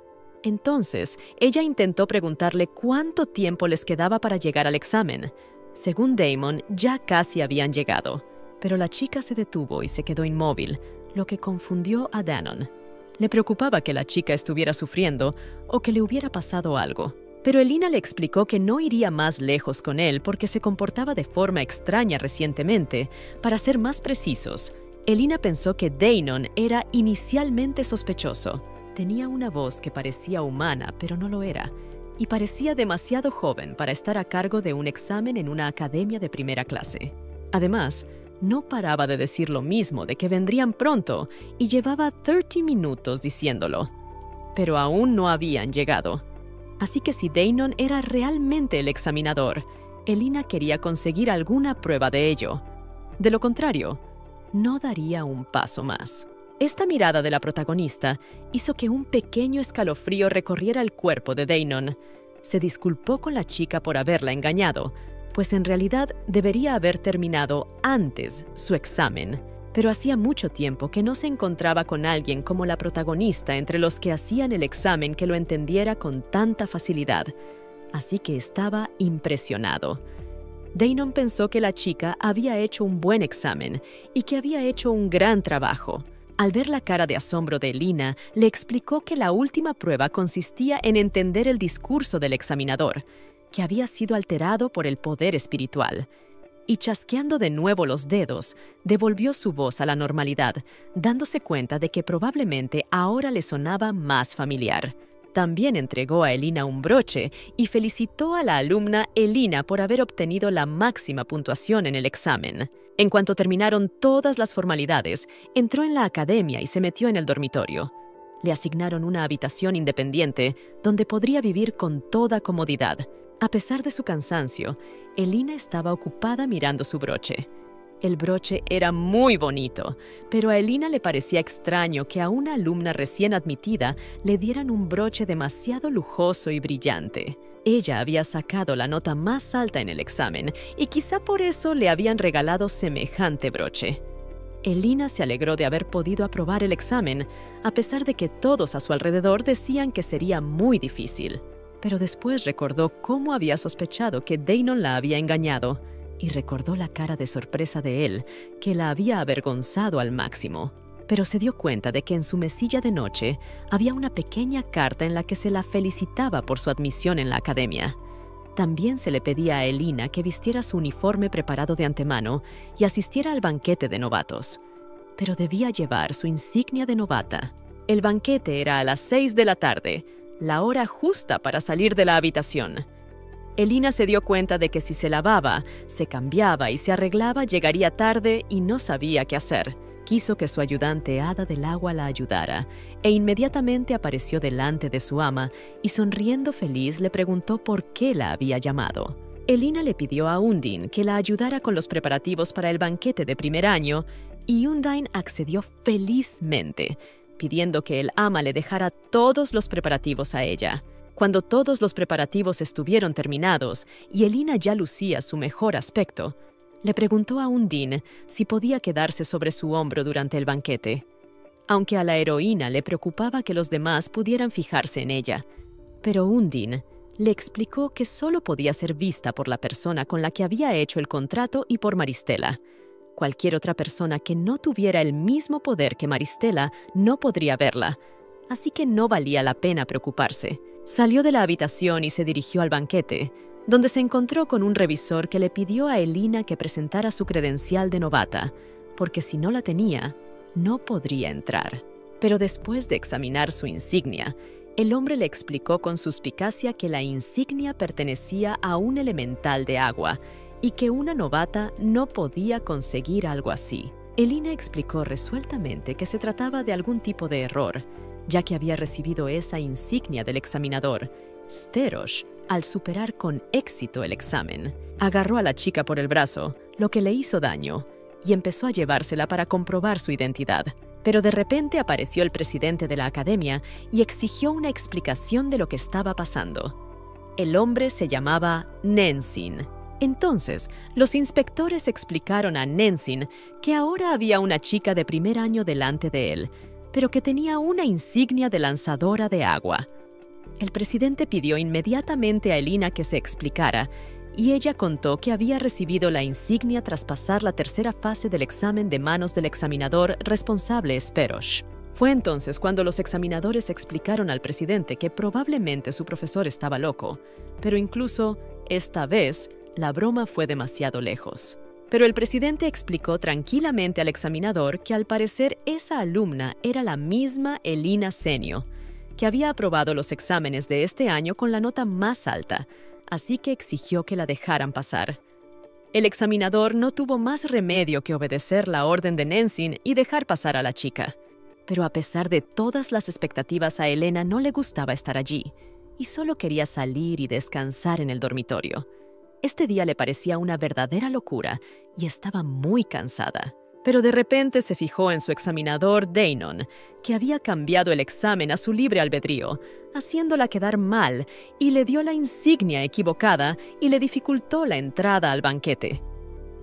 S1: Entonces, ella intentó preguntarle cuánto tiempo les quedaba para llegar al examen. Según Damon, ya casi habían llegado, pero la chica se detuvo y se quedó inmóvil, lo que confundió a Danon. Le preocupaba que la chica estuviera sufriendo o que le hubiera pasado algo. Pero Elina le explicó que no iría más lejos con él porque se comportaba de forma extraña recientemente. Para ser más precisos, Elina pensó que Danon era inicialmente sospechoso. Tenía una voz que parecía humana, pero no lo era, y parecía demasiado joven para estar a cargo de un examen en una academia de primera clase. Además, no paraba de decir lo mismo de que vendrían pronto y llevaba 30 minutos diciéndolo. Pero aún no habían llegado. Así que si Danon era realmente el examinador, Elina quería conseguir alguna prueba de ello. De lo contrario, no daría un paso más. Esta mirada de la protagonista hizo que un pequeño escalofrío recorriera el cuerpo de Danon. Se disculpó con la chica por haberla engañado, pues en realidad debería haber terminado antes su examen. Pero hacía mucho tiempo que no se encontraba con alguien como la protagonista entre los que hacían el examen que lo entendiera con tanta facilidad. Así que estaba impresionado. Danon pensó que la chica había hecho un buen examen y que había hecho un gran trabajo. Al ver la cara de asombro de Elina, le explicó que la última prueba consistía en entender el discurso del examinador, que había sido alterado por el poder espiritual. Y chasqueando de nuevo los dedos, devolvió su voz a la normalidad, dándose cuenta de que probablemente ahora le sonaba más familiar. También entregó a Elina un broche y felicitó a la alumna Elina por haber obtenido la máxima puntuación en el examen. En cuanto terminaron todas las formalidades, entró en la academia y se metió en el dormitorio. Le asignaron una habitación independiente donde podría vivir con toda comodidad. A pesar de su cansancio, Elina estaba ocupada mirando su broche. El broche era muy bonito, pero a Elina le parecía extraño que a una alumna recién admitida le dieran un broche demasiado lujoso y brillante. Ella había sacado la nota más alta en el examen y quizá por eso le habían regalado semejante broche. Elina se alegró de haber podido aprobar el examen, a pesar de que todos a su alrededor decían que sería muy difícil. Pero después recordó cómo había sospechado que Danon la había engañado y recordó la cara de sorpresa de él, que la había avergonzado al máximo. Pero se dio cuenta de que en su mesilla de noche había una pequeña carta en la que se la felicitaba por su admisión en la academia. También se le pedía a Elina que vistiera su uniforme preparado de antemano y asistiera al banquete de novatos. Pero debía llevar su insignia de novata. El banquete era a las 6 de la tarde, la hora justa para salir de la habitación. Elina se dio cuenta de que si se lavaba, se cambiaba y se arreglaba llegaría tarde y no sabía qué hacer. Quiso que su ayudante Hada del Agua la ayudara e inmediatamente apareció delante de su ama y sonriendo feliz le preguntó por qué la había llamado. Elina le pidió a Undine que la ayudara con los preparativos para el banquete de primer año y Undine accedió felizmente, pidiendo que el ama le dejara todos los preparativos a ella. Cuando todos los preparativos estuvieron terminados y Elina ya lucía su mejor aspecto, le preguntó a Undine si podía quedarse sobre su hombro durante el banquete. Aunque a la heroína le preocupaba que los demás pudieran fijarse en ella, pero Undine le explicó que solo podía ser vista por la persona con la que había hecho el contrato y por Maristela. Cualquier otra persona que no tuviera el mismo poder que Maristela no podría verla, así que no valía la pena preocuparse. Salió de la habitación y se dirigió al banquete, donde se encontró con un revisor que le pidió a Elina que presentara su credencial de novata, porque si no la tenía, no podría entrar. Pero después de examinar su insignia, el hombre le explicó con suspicacia que la insignia pertenecía a un elemental de agua y que una novata no podía conseguir algo así. Elina explicó resueltamente que se trataba de algún tipo de error, ya que había recibido esa insignia del examinador, Sterosh, al superar con éxito el examen. Agarró a la chica por el brazo, lo que le hizo daño, y empezó a llevársela para comprobar su identidad. Pero de repente apareció el presidente de la academia y exigió una explicación de lo que estaba pasando. El hombre se llamaba Nenzin. Entonces, los inspectores explicaron a Nenzin que ahora había una chica de primer año delante de él, pero que tenía una insignia de lanzadora de agua. El presidente pidió inmediatamente a Elina que se explicara, y ella contó que había recibido la insignia tras pasar la tercera fase del examen de manos del examinador responsable Sperosh. Fue entonces cuando los examinadores explicaron al presidente que probablemente su profesor estaba loco, pero incluso, esta vez, la broma fue demasiado lejos. Pero el presidente explicó tranquilamente al examinador que al parecer esa alumna era la misma Elina Senio, que había aprobado los exámenes de este año con la nota más alta, así que exigió que la dejaran pasar. El examinador no tuvo más remedio que obedecer la orden de Nenzin y dejar pasar a la chica. Pero a pesar de todas las expectativas, a Elena no le gustaba estar allí y solo quería salir y descansar en el dormitorio. Este día le parecía una verdadera locura y estaba muy cansada. Pero de repente se fijó en su examinador Danon, que había cambiado el examen a su libre albedrío, haciéndola quedar mal, y le dio la insignia equivocada y le dificultó la entrada al banquete.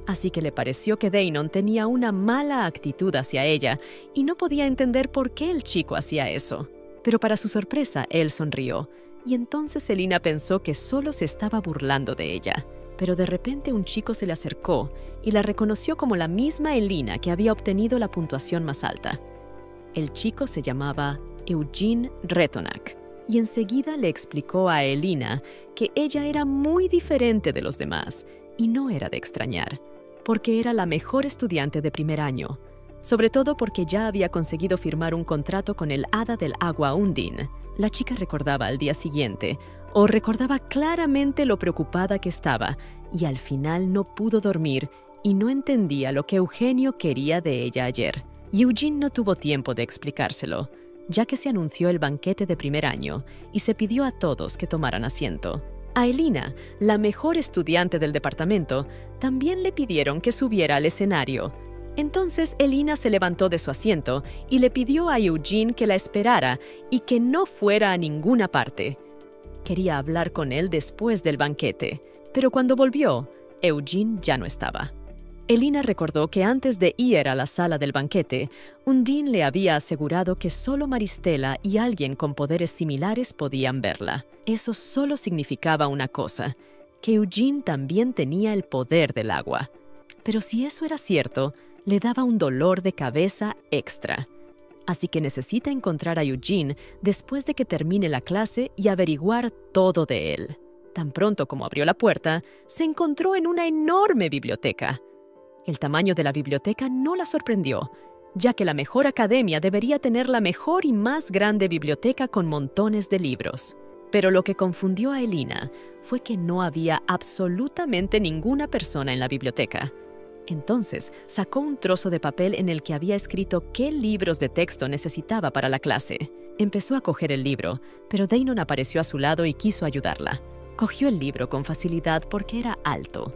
S1: Así que le pareció que Danon tenía una mala actitud hacia ella y no podía entender por qué el chico hacía eso. Pero para su sorpresa, él sonrió, y entonces Elina pensó que solo se estaba burlando de ella. Pero de repente un chico se le acercó y la reconoció como la misma Elina que había obtenido la puntuación más alta. El chico se llamaba Eugene Retonac y enseguida le explicó a Elina que ella era muy diferente de los demás y no era de extrañar, porque era la mejor estudiante de primer año, sobre todo porque ya había conseguido firmar un contrato con el hada del agua Undine. La chica recordaba al día siguiente, o recordaba claramente lo preocupada que estaba, y al final no pudo dormir y no entendía lo que Eugenio quería de ella ayer. Y Eugene no tuvo tiempo de explicárselo, ya que se anunció el banquete de primer año y se pidió a todos que tomaran asiento. A Elina, la mejor estudiante del departamento, también le pidieron que subiera al escenario. Entonces Elina se levantó de su asiento y le pidió a Eugene que la esperara y que no fuera a ninguna parte. Quería hablar con él después del banquete, pero cuando volvió, Eugene ya no estaba. Elina recordó que antes de ir a la sala del banquete, Undine le había asegurado que solo Maristela y alguien con poderes similares podían verla. Eso solo significaba una cosa, que Eugene también tenía el poder del agua. Pero si eso era cierto, le daba un dolor de cabeza extra. Así que necesita encontrar a Eugene después de que termine la clase y averiguar todo de él. Tan pronto como abrió la puerta, se encontró en una enorme biblioteca. El tamaño de la biblioteca no la sorprendió, ya que la mejor academia debería tener la mejor y más grande biblioteca con montones de libros. Pero lo que confundió a Elina fue que no había absolutamente ninguna persona en la biblioteca. Entonces, sacó un trozo de papel en el que había escrito qué libros de texto necesitaba para la clase. Empezó a coger el libro, pero Danon apareció a su lado y quiso ayudarla. Cogió el libro con facilidad porque era alto,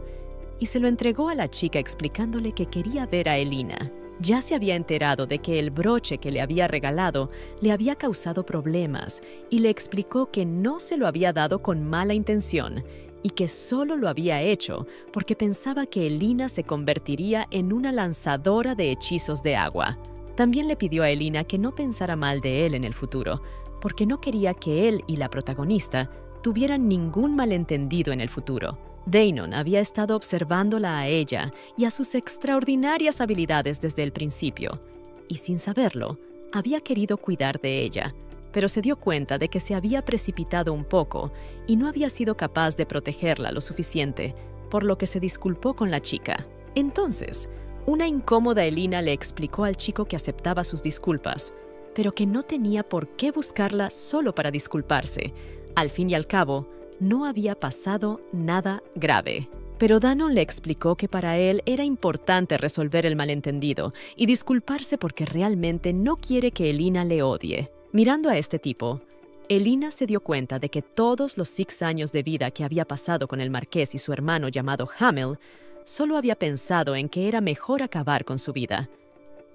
S1: y se lo entregó a la chica explicándole que quería ver a Elina. Ya se había enterado de que el broche que le había regalado le había causado problemas y le explicó que no se lo había dado con mala intención y que solo lo había hecho porque pensaba que Elina se convertiría en una lanzadora de hechizos de agua. También le pidió a Elina que no pensara mal de él en el futuro, porque no quería que él y la protagonista tuvieran ningún malentendido en el futuro. Danon había estado observándola a ella y a sus extraordinarias habilidades desde el principio, y sin saberlo, había querido cuidar de ella, pero se dio cuenta de que se había precipitado un poco y no había sido capaz de protegerla lo suficiente, por lo que se disculpó con la chica. Entonces, una incómoda Elina le explicó al chico que aceptaba sus disculpas, pero que no tenía por qué buscarla solo para disculparse. Al fin y al cabo, no había pasado nada grave. Pero Danon le explicó que para él era importante resolver el malentendido y disculparse porque realmente no quiere que Elina le odie. Mirando a este tipo, Elina se dio cuenta de que todos los 6 años de vida que había pasado con el marqués y su hermano llamado Hamel, solo había pensado en que era mejor acabar con su vida.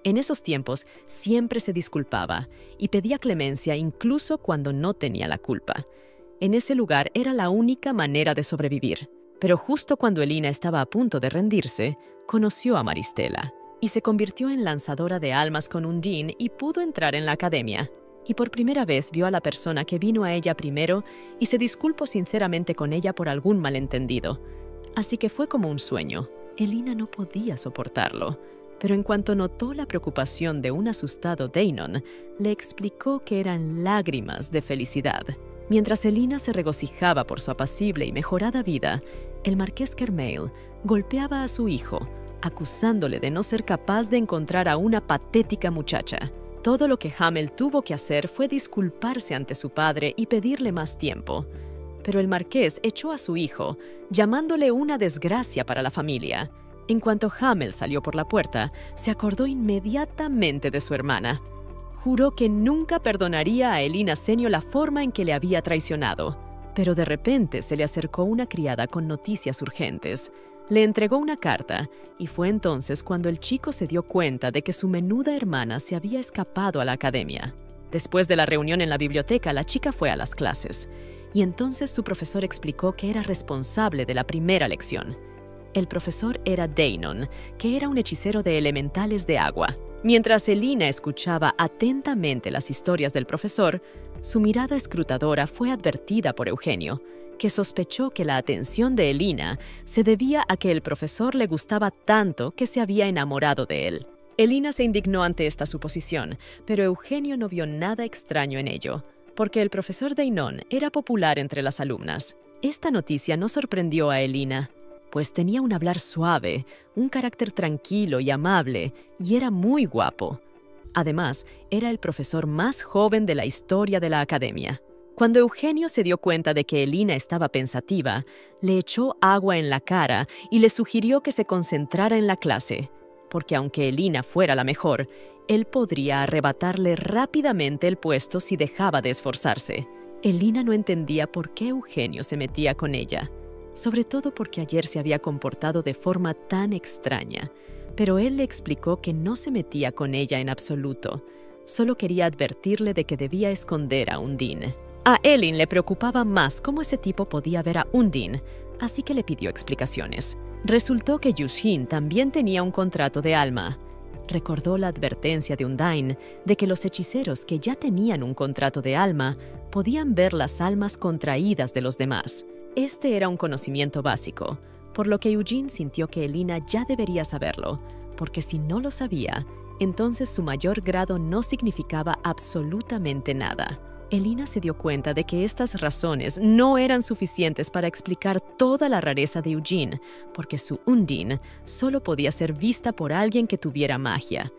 S1: En esos tiempos siempre se disculpaba y pedía clemencia incluso cuando no tenía la culpa. En ese lugar era la única manera de sobrevivir. Pero justo cuando Elina estaba a punto de rendirse, conoció a Maristela y se convirtió en lanzadora de almas con Undine y pudo entrar en la academia. Y por primera vez vio a la persona que vino a ella primero y se disculpó sinceramente con ella por algún malentendido. Así que fue como un sueño. Elina no podía soportarlo, pero en cuanto notó la preocupación de un asustado Danon, le explicó que eran lágrimas de felicidad. Mientras Elina se regocijaba por su apacible y mejorada vida, el marqués Kermail golpeaba a su hijo, acusándole de no ser capaz de encontrar a una patética muchacha. Todo lo que Hamel tuvo que hacer fue disculparse ante su padre y pedirle más tiempo. Pero el marqués echó a su hijo, llamándole una desgracia para la familia. En cuanto Hamel salió por la puerta, se acordó inmediatamente de su hermana. Juró que nunca perdonaría a Elina Senio la forma en que le había traicionado. Pero de repente se le acercó una criada con noticias urgentes. Le entregó una carta y fue entonces cuando el chico se dio cuenta de que su menuda hermana se había escapado a la academia. Después de la reunión en la biblioteca, la chica fue a las clases y entonces su profesor explicó que era responsable de la primera lección. El profesor era Deinon, que era un hechicero de elementales de agua. Mientras Elina escuchaba atentamente las historias del profesor, su mirada escrutadora fue advertida por Eugenio, que sospechó que la atención de Elina se debía a que el profesor le gustaba tanto que se había enamorado de él. Elina se indignó ante esta suposición, pero Eugenio no vio nada extraño en ello, porque el profesor Deinon era popular entre las alumnas. Esta noticia no sorprendió a Elina, pues tenía un hablar suave, un carácter tranquilo y amable, y era muy guapo. Además, era el profesor más joven de la historia de la academia. Cuando Eugenio se dio cuenta de que Elina estaba pensativa, le echó agua en la cara y le sugirió que se concentrara en la clase, porque aunque Elina fuera la mejor, él podría arrebatarle rápidamente el puesto si dejaba de esforzarse. Elina no entendía por qué Eugenio se metía con ella, sobre todo porque ayer se había comportado de forma tan extraña, pero él le explicó que no se metía con ella en absoluto, solo quería advertirle de que debía esconder a Undine. A Elin le preocupaba más cómo ese tipo podía ver a Undine, así que le pidió explicaciones. Resultó que Yushin también tenía un contrato de alma. Recordó la advertencia de Undine de que los hechiceros que ya tenían un contrato de alma podían ver las almas contraídas de los demás. Este era un conocimiento básico, por lo que Eugene sintió que Elina ya debería saberlo, porque si no lo sabía, entonces su mayor grado no significaba absolutamente nada. Elina se dio cuenta de que estas razones no eran suficientes para explicar toda la rareza de Eugene, porque su Undine solo podía ser vista por alguien que tuviera magia.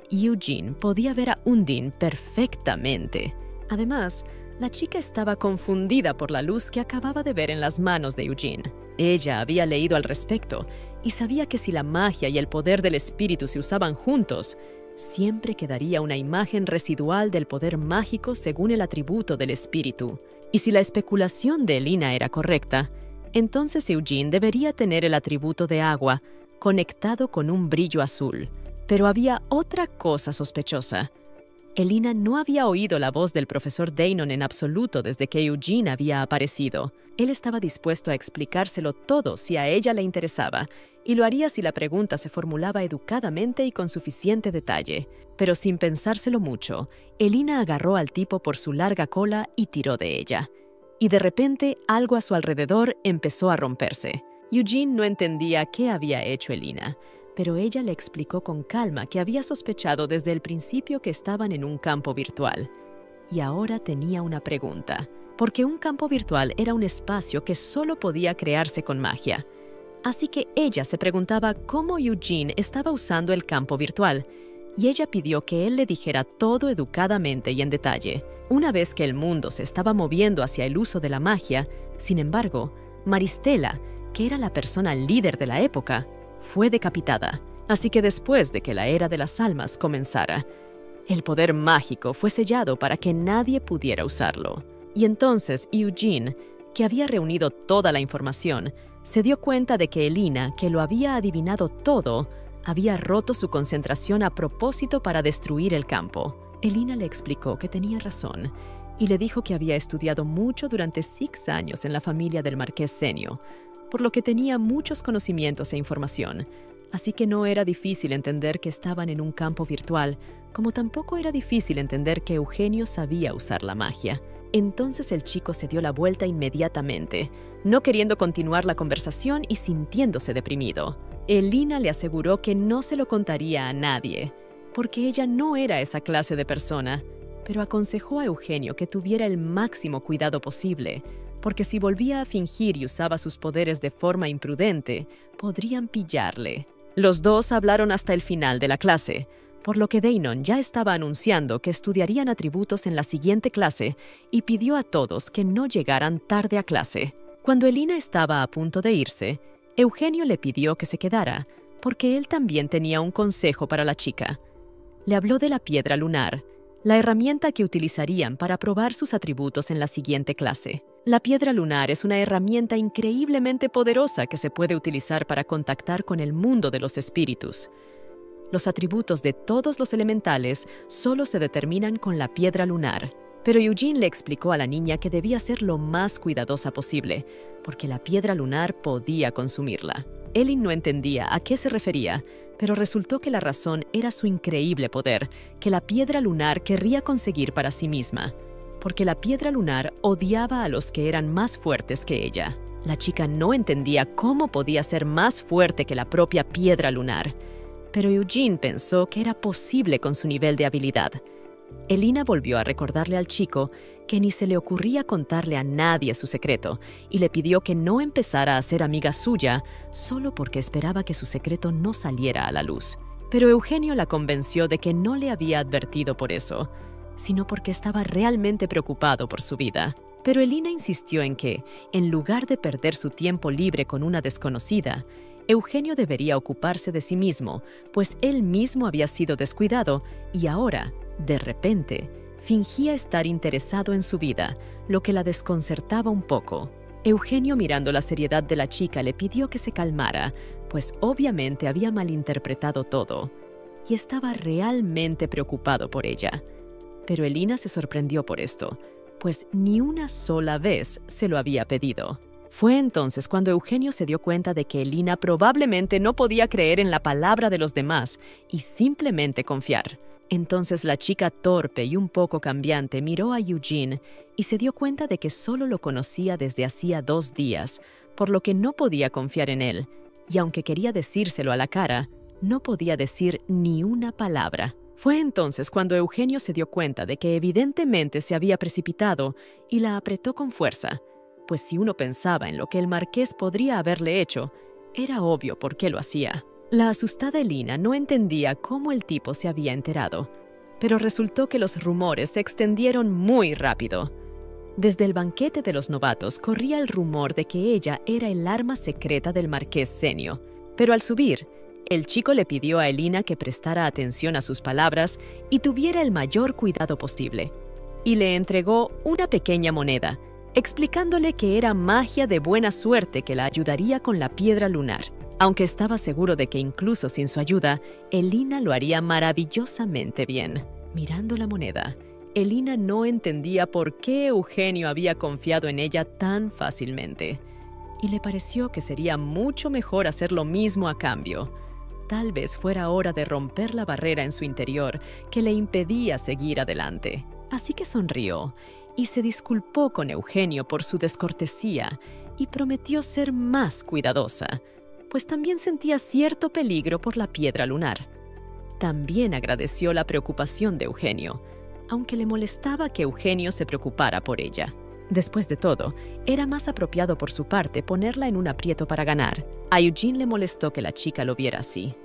S1: Y Eugene podía ver a Undine perfectamente. Además, la chica estaba confundida por la luz que acababa de ver en las manos de Eugene. Ella había leído al respecto y sabía que si la magia y el poder del espíritu se usaban juntos, siempre quedaría una imagen residual del poder mágico según el atributo del espíritu. Y si la especulación de Elina era correcta, entonces Eugene debería tener el atributo de agua, conectado con un brillo azul. Pero había otra cosa sospechosa. Elina no había oído la voz del profesor Deinon en absoluto desde que Eugene había aparecido. Él estaba dispuesto a explicárselo todo si a ella le interesaba, y lo haría si la pregunta se formulaba educadamente y con suficiente detalle. Pero sin pensárselo mucho, Elina agarró al tipo por su larga cola y tiró de ella. Y de repente, algo a su alrededor empezó a romperse. Eugene no entendía qué había hecho Elina, pero ella le explicó con calma que había sospechado desde el principio que estaban en un campo virtual. Y ahora tenía una pregunta, porque un campo virtual era un espacio que solo podía crearse con magia. Así que ella se preguntaba cómo Eugene estaba usando el campo virtual, y ella pidió que él le dijera todo educadamente y en detalle. Una vez que el mundo se estaba moviendo hacia el uso de la magia, sin embargo, Maristela, que era la persona líder de la época, fue decapitada. Así que después de que la Era de las Almas comenzara, el poder mágico fue sellado para que nadie pudiera usarlo. Y entonces Eugene, que había reunido toda la información, se dio cuenta de que Elina, que lo había adivinado todo, había roto su concentración a propósito para destruir el campo. Elina le explicó que tenía razón y le dijo que había estudiado mucho durante 6 años en la familia del marqués Senio, por lo que tenía muchos conocimientos e información, así que no era difícil entender que estaban en un campo virtual, como tampoco era difícil entender que Eugenio sabía usar la magia. Entonces el chico se dio la vuelta inmediatamente, no queriendo continuar la conversación y sintiéndose deprimido. Elina le aseguró que no se lo contaría a nadie, porque ella no era esa clase de persona, pero aconsejó a Eugenio que tuviera el máximo cuidado posible, porque si volvía a fingir y usaba sus poderes de forma imprudente, podrían pillarle. Los dos hablaron hasta el final de la clase, por lo que Deinon ya estaba anunciando que estudiarían atributos en la siguiente clase y pidió a todos que no llegaran tarde a clase. Cuando Elina estaba a punto de irse, Eugenio le pidió que se quedara, porque él también tenía un consejo para la chica. Le habló de la piedra lunar, la herramienta que utilizarían para probar sus atributos en la siguiente clase. La piedra lunar es una herramienta increíblemente poderosa que se puede utilizar para contactar con el mundo de los espíritus. Los atributos de todos los elementales solo se determinan con la piedra lunar. Pero Eugene le explicó a la niña que debía ser lo más cuidadosa posible, porque la piedra lunar podía consumirla. Elin no entendía a qué se refería, pero resultó que la razón era su increíble poder, que la piedra lunar querría conseguir para sí misma, porque la piedra lunar odiaba a los que eran más fuertes que ella. La chica no entendía cómo podía ser más fuerte que la propia piedra lunar, pero Eugene pensó que era posible con su nivel de habilidad. Elina volvió a recordarle al chico que ni se le ocurría contarle a nadie su secreto y le pidió que no empezara a ser amiga suya solo porque esperaba que su secreto no saliera a la luz. Pero Eugenio la convenció de que no le había advertido por eso, sino porque estaba realmente preocupado por su vida. Pero Elina insistió en que, en lugar de perder su tiempo libre con una desconocida, Eugenio debería ocuparse de sí mismo, pues él mismo había sido descuidado y ahora, de repente, fingía estar interesado en su vida, lo que la desconcertaba un poco. Eugenio, mirando la seriedad de la chica, le pidió que se calmara, pues obviamente había malinterpretado todo, y estaba realmente preocupado por ella. Pero Elina se sorprendió por esto, pues ni una sola vez se lo había pedido. Fue entonces cuando Eugenio se dio cuenta de que Elina probablemente no podía creer en la palabra de los demás y simplemente confiar. Entonces la chica torpe y un poco cambiante miró a Eugene y se dio cuenta de que solo lo conocía desde hacía 2 días, por lo que no podía confiar en él, y aunque quería decírselo a la cara, no podía decir ni una palabra. Fue entonces cuando Eugenio se dio cuenta de que evidentemente se había precipitado y la apretó con fuerza, pues si uno pensaba en lo que el marqués podría haberle hecho, era obvio por qué lo hacía. La asustada Elina no entendía cómo el tipo se había enterado, pero resultó que los rumores se extendieron muy rápido. Desde el banquete de los novatos corría el rumor de que ella era el arma secreta del marqués Senio, pero al subir, el chico le pidió a Elina que prestara atención a sus palabras y tuviera el mayor cuidado posible, y le entregó una pequeña moneda, explicándole que era magia de buena suerte que la ayudaría con la piedra lunar. Aunque estaba seguro de que incluso sin su ayuda, Elina lo haría maravillosamente bien. Mirando la moneda, Elina no entendía por qué Eugenio había confiado en ella tan fácilmente, y le pareció que sería mucho mejor hacer lo mismo a cambio. Tal vez fuera hora de romper la barrera en su interior que le impedía seguir adelante. Así que sonrió y se disculpó con Eugenio por su descortesía y prometió ser más cuidadosa, pues también sentía cierto peligro por la piedra lunar. También agradeció la preocupación de Eugenio, aunque le molestaba que Eugenio se preocupara por ella. Después de todo, era más apropiado por su parte ponerla en un aprieto para ganar. A Eugene le molestó que la chica lo viera así,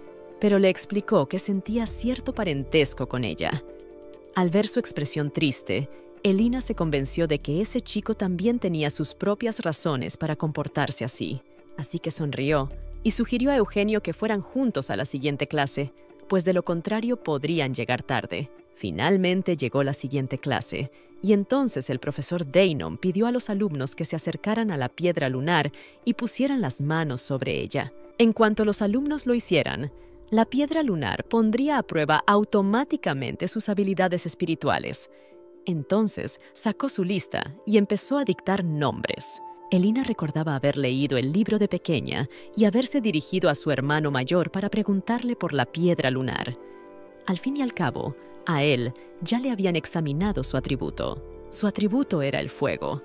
S1: pero le explicó que sentía cierto parentesco con ella. Al ver su expresión triste, Elina se convenció de que ese chico también tenía sus propias razones para comportarse así. Así que sonrió y sugirió a Eugenio que fueran juntos a la siguiente clase, pues de lo contrario podrían llegar tarde. Finalmente llegó la siguiente clase, y entonces el profesor Deinon pidió a los alumnos que se acercaran a la piedra lunar y pusieran las manos sobre ella. En cuanto los alumnos lo hicieran, la piedra lunar pondría a prueba automáticamente sus habilidades espirituales. Entonces sacó su lista y empezó a dictar nombres. Elina recordaba haber leído el libro de pequeña y haberse dirigido a su hermano mayor para preguntarle por la piedra lunar. Al fin y al cabo, a él ya le habían examinado su atributo. Su atributo era el fuego.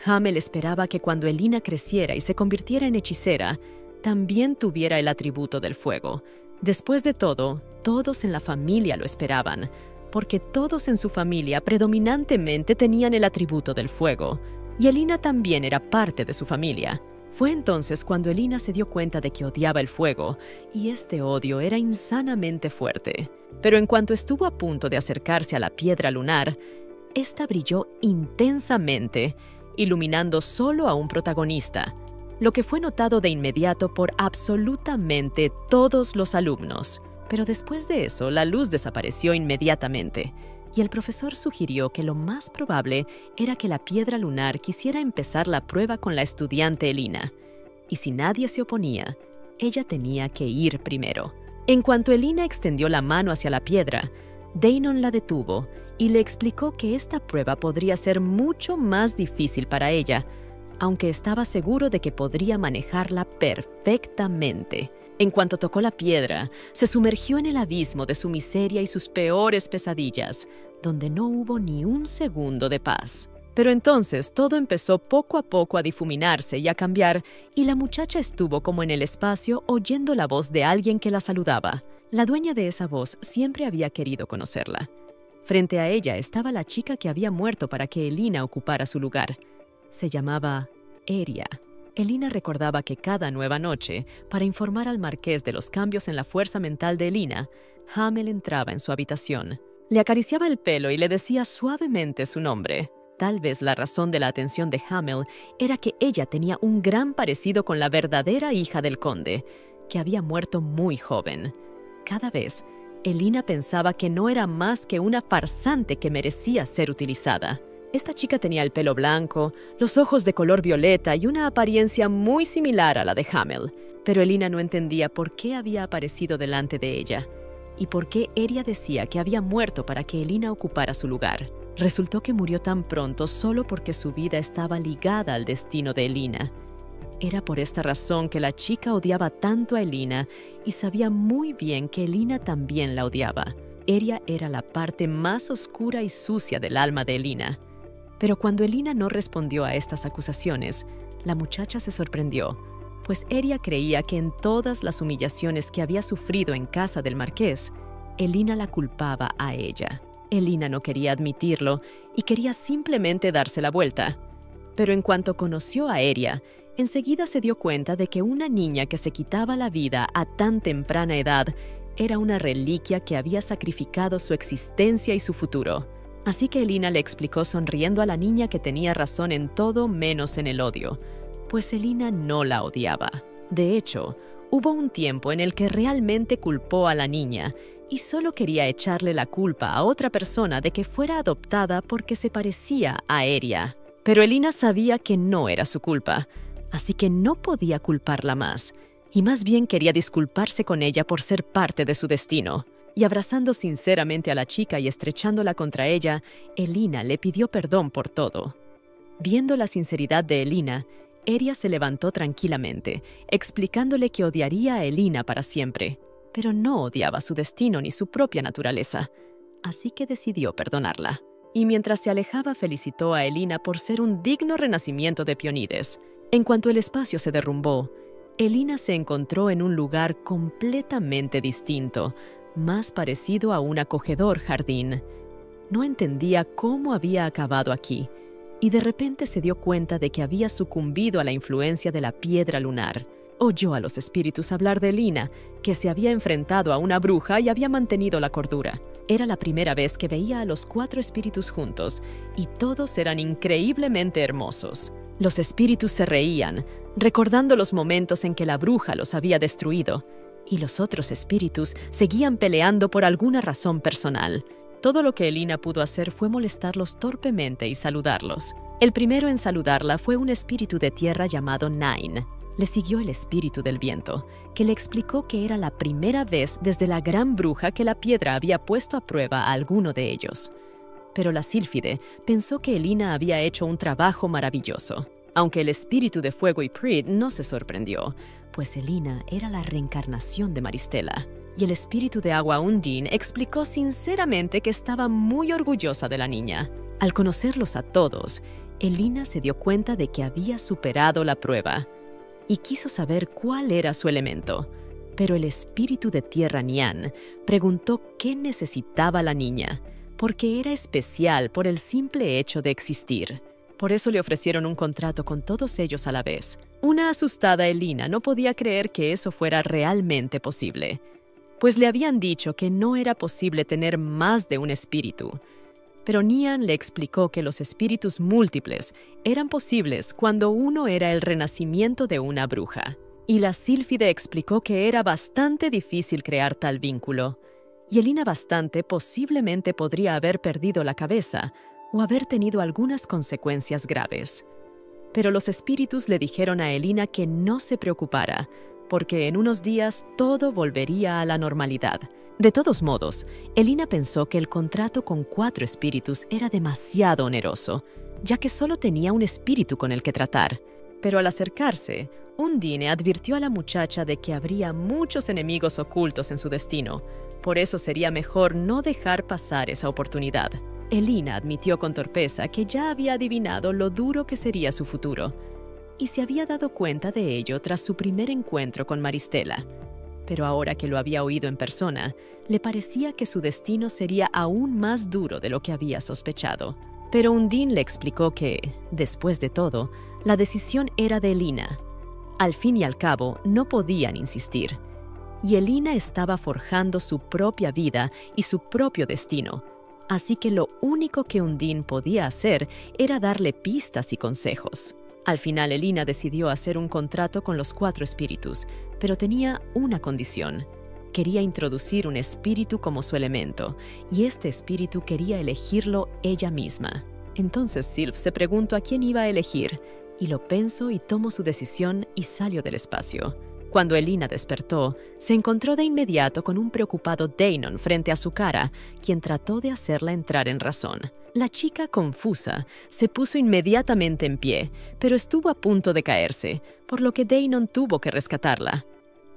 S1: Hamel esperaba que cuando Elina creciera y se convirtiera en hechicera, también tuviera el atributo del fuego. Después de todo, todos en la familia lo esperaban, porque todos en su familia predominantemente tenían el atributo del fuego, y Elina también era parte de su familia. Fue entonces cuando Elina se dio cuenta de que odiaba el fuego, y este odio era insanamente fuerte. Pero en cuanto estuvo a punto de acercarse a la piedra lunar, esta brilló intensamente, iluminando solo a un protagonista, lo que fue notado de inmediato por absolutamente todos los alumnos. Pero después de eso, la luz desapareció inmediatamente, y el profesor sugirió que lo más probable era que la piedra lunar quisiera empezar la prueba con la estudiante Elina. Y si nadie se oponía, ella tenía que ir primero. En cuanto Elina extendió la mano hacia la piedra, Danon la detuvo y le explicó que esta prueba podría ser mucho más difícil para ella, aunque estaba seguro de que podría manejarla perfectamente. En cuanto tocó la piedra, se sumergió en el abismo de su miseria y sus peores pesadillas, donde no hubo ni un segundo de paz. Pero entonces todo empezó poco a poco a difuminarse y a cambiar, y la muchacha estuvo como en el espacio oyendo la voz de alguien que la saludaba. La dueña de esa voz siempre había querido conocerla. Frente a ella estaba la chica que había muerto para que Elina ocupara su lugar. Se llamaba Eria. Elina recordaba que cada nueva noche, para informar al marqués de los cambios en la fuerza mental de Elina, Hamel entraba en su habitación. Le acariciaba el pelo y le decía suavemente su nombre. Tal vez la razón de la atención de Hamel era que ella tenía un gran parecido con la verdadera hija del conde, que había muerto muy joven. Cada vez, Elina pensaba que no era más que una farsante que merecía ser utilizada. Esta chica tenía el pelo blanco, los ojos de color violeta y una apariencia muy similar a la de Hamel, pero Elina no entendía por qué había aparecido delante de ella y por qué Eria decía que había muerto para que Elina ocupara su lugar. Resultó que murió tan pronto solo porque su vida estaba ligada al destino de Elina. Era por esta razón que la chica odiaba tanto a Elina y sabía muy bien que Elina también la odiaba. Eria era la parte más oscura y sucia del alma de Elina. Pero cuando Elina no respondió a estas acusaciones, la muchacha se sorprendió, pues Eria creía que en todas las humillaciones que había sufrido en casa del marqués, Elina la culpaba a ella. Elina no quería admitirlo y quería simplemente darse la vuelta. Pero en cuanto conoció a Eria, enseguida se dio cuenta de que una niña que se quitaba la vida a tan temprana edad era una reliquia que había sacrificado su existencia y su futuro. Así que Elina le explicó sonriendo a la niña que tenía razón en todo menos en el odio, pues Elina no la odiaba. De hecho, hubo un tiempo en el que realmente culpó a la niña y solo quería echarle la culpa a otra persona de que fuera adoptada porque se parecía a Eria. Pero Elina sabía que no era su culpa, así que no podía culparla más, y más bien quería disculparse con ella por ser parte de su destino. Y abrazando sinceramente a la chica y estrechándola contra ella, Elina le pidió perdón por todo. Viendo la sinceridad de Elina, Eria se levantó tranquilamente, explicándole que odiaría a Elina para siempre, pero no odiaba su destino ni su propia naturaleza, así que decidió perdonarla. Y mientras se alejaba felicitó a Elina por ser un digno renacimiento de Pionides. En cuanto el espacio se derrumbó, Elina se encontró en un lugar completamente distinto, más parecido a un acogedor jardín. No entendía cómo había acabado aquí, y de repente se dio cuenta de que había sucumbido a la influencia de la piedra lunar. Oyó a los espíritus hablar de Elina, que se había enfrentado a una bruja y había mantenido la cordura. Era la primera vez que veía a los 4 espíritus juntos, y todos eran increíblemente hermosos. Los espíritus se reían, recordando los momentos en que la bruja los había destruido, y los otros espíritus seguían peleando por alguna razón personal. Todo lo que Elina pudo hacer fue molestarlos torpemente y saludarlos. El primero en saludarla fue un espíritu de tierra llamado Nine. Le siguió el espíritu del viento, que le explicó que era la primera vez desde la gran bruja que la piedra había puesto a prueba a alguno de ellos. Pero la sílfide pensó que Elina había hecho un trabajo maravilloso. Aunque el espíritu de fuego y Prid no se sorprendió, pues Elina era la reencarnación de Maristela. Y el espíritu de agua Undine explicó sinceramente que estaba muy orgullosa de la niña. Al conocerlos a todos, Elina se dio cuenta de que había superado la prueba y quiso saber cuál era su elemento. Pero el espíritu de tierra Nian preguntó qué necesitaba la niña, porque era especial por el simple hecho de existir. Por eso le ofrecieron un contrato con todos ellos a la vez. Una asustada Elina no podía creer que eso fuera realmente posible, pues le habían dicho que no era posible tener más de un espíritu. Pero Nian le explicó que los espíritus múltiples eran posibles cuando uno era el renacimiento de una bruja. Y la sílfide explicó que era bastante difícil crear tal vínculo, y Elina bastante posiblemente podría haber perdido la cabeza o haber tenido algunas consecuencias graves. Pero los espíritus le dijeron a Elina que no se preocupara, porque en unos días todo volvería a la normalidad. De todos modos, Elina pensó que el contrato con 4 espíritus era demasiado oneroso, ya que solo tenía un espíritu con el que tratar. Pero al acercarse, Undine advirtió a la muchacha de que habría muchos enemigos ocultos en su destino. Por eso sería mejor no dejar pasar esa oportunidad. Elina admitió con torpeza que ya había adivinado lo duro que sería su futuro, y se había dado cuenta de ello tras su primer encuentro con Maristela. Pero ahora que lo había oído en persona, le parecía que su destino sería aún más duro de lo que había sospechado. Pero Undine le explicó que, después de todo, la decisión era de Elina. Al fin y al cabo, no podían insistir. Y Elina estaba forjando su propia vida y su propio destino. Así que lo único que Undine podía hacer era darle pistas y consejos. Al final, Elina decidió hacer un contrato con los 4 espíritus, pero tenía una condición. Quería introducir un espíritu como su elemento, y este espíritu quería elegirlo ella misma. Entonces Sylph se preguntó a quién iba a elegir, y lo pensó y tomó su decisión y salió del espacio. Cuando Elina despertó, se encontró de inmediato con un preocupado Danon frente a su cara, quien trató de hacerla entrar en razón. La chica, confusa, se puso inmediatamente en pie, pero estuvo a punto de caerse, por lo que Danon tuvo que rescatarla.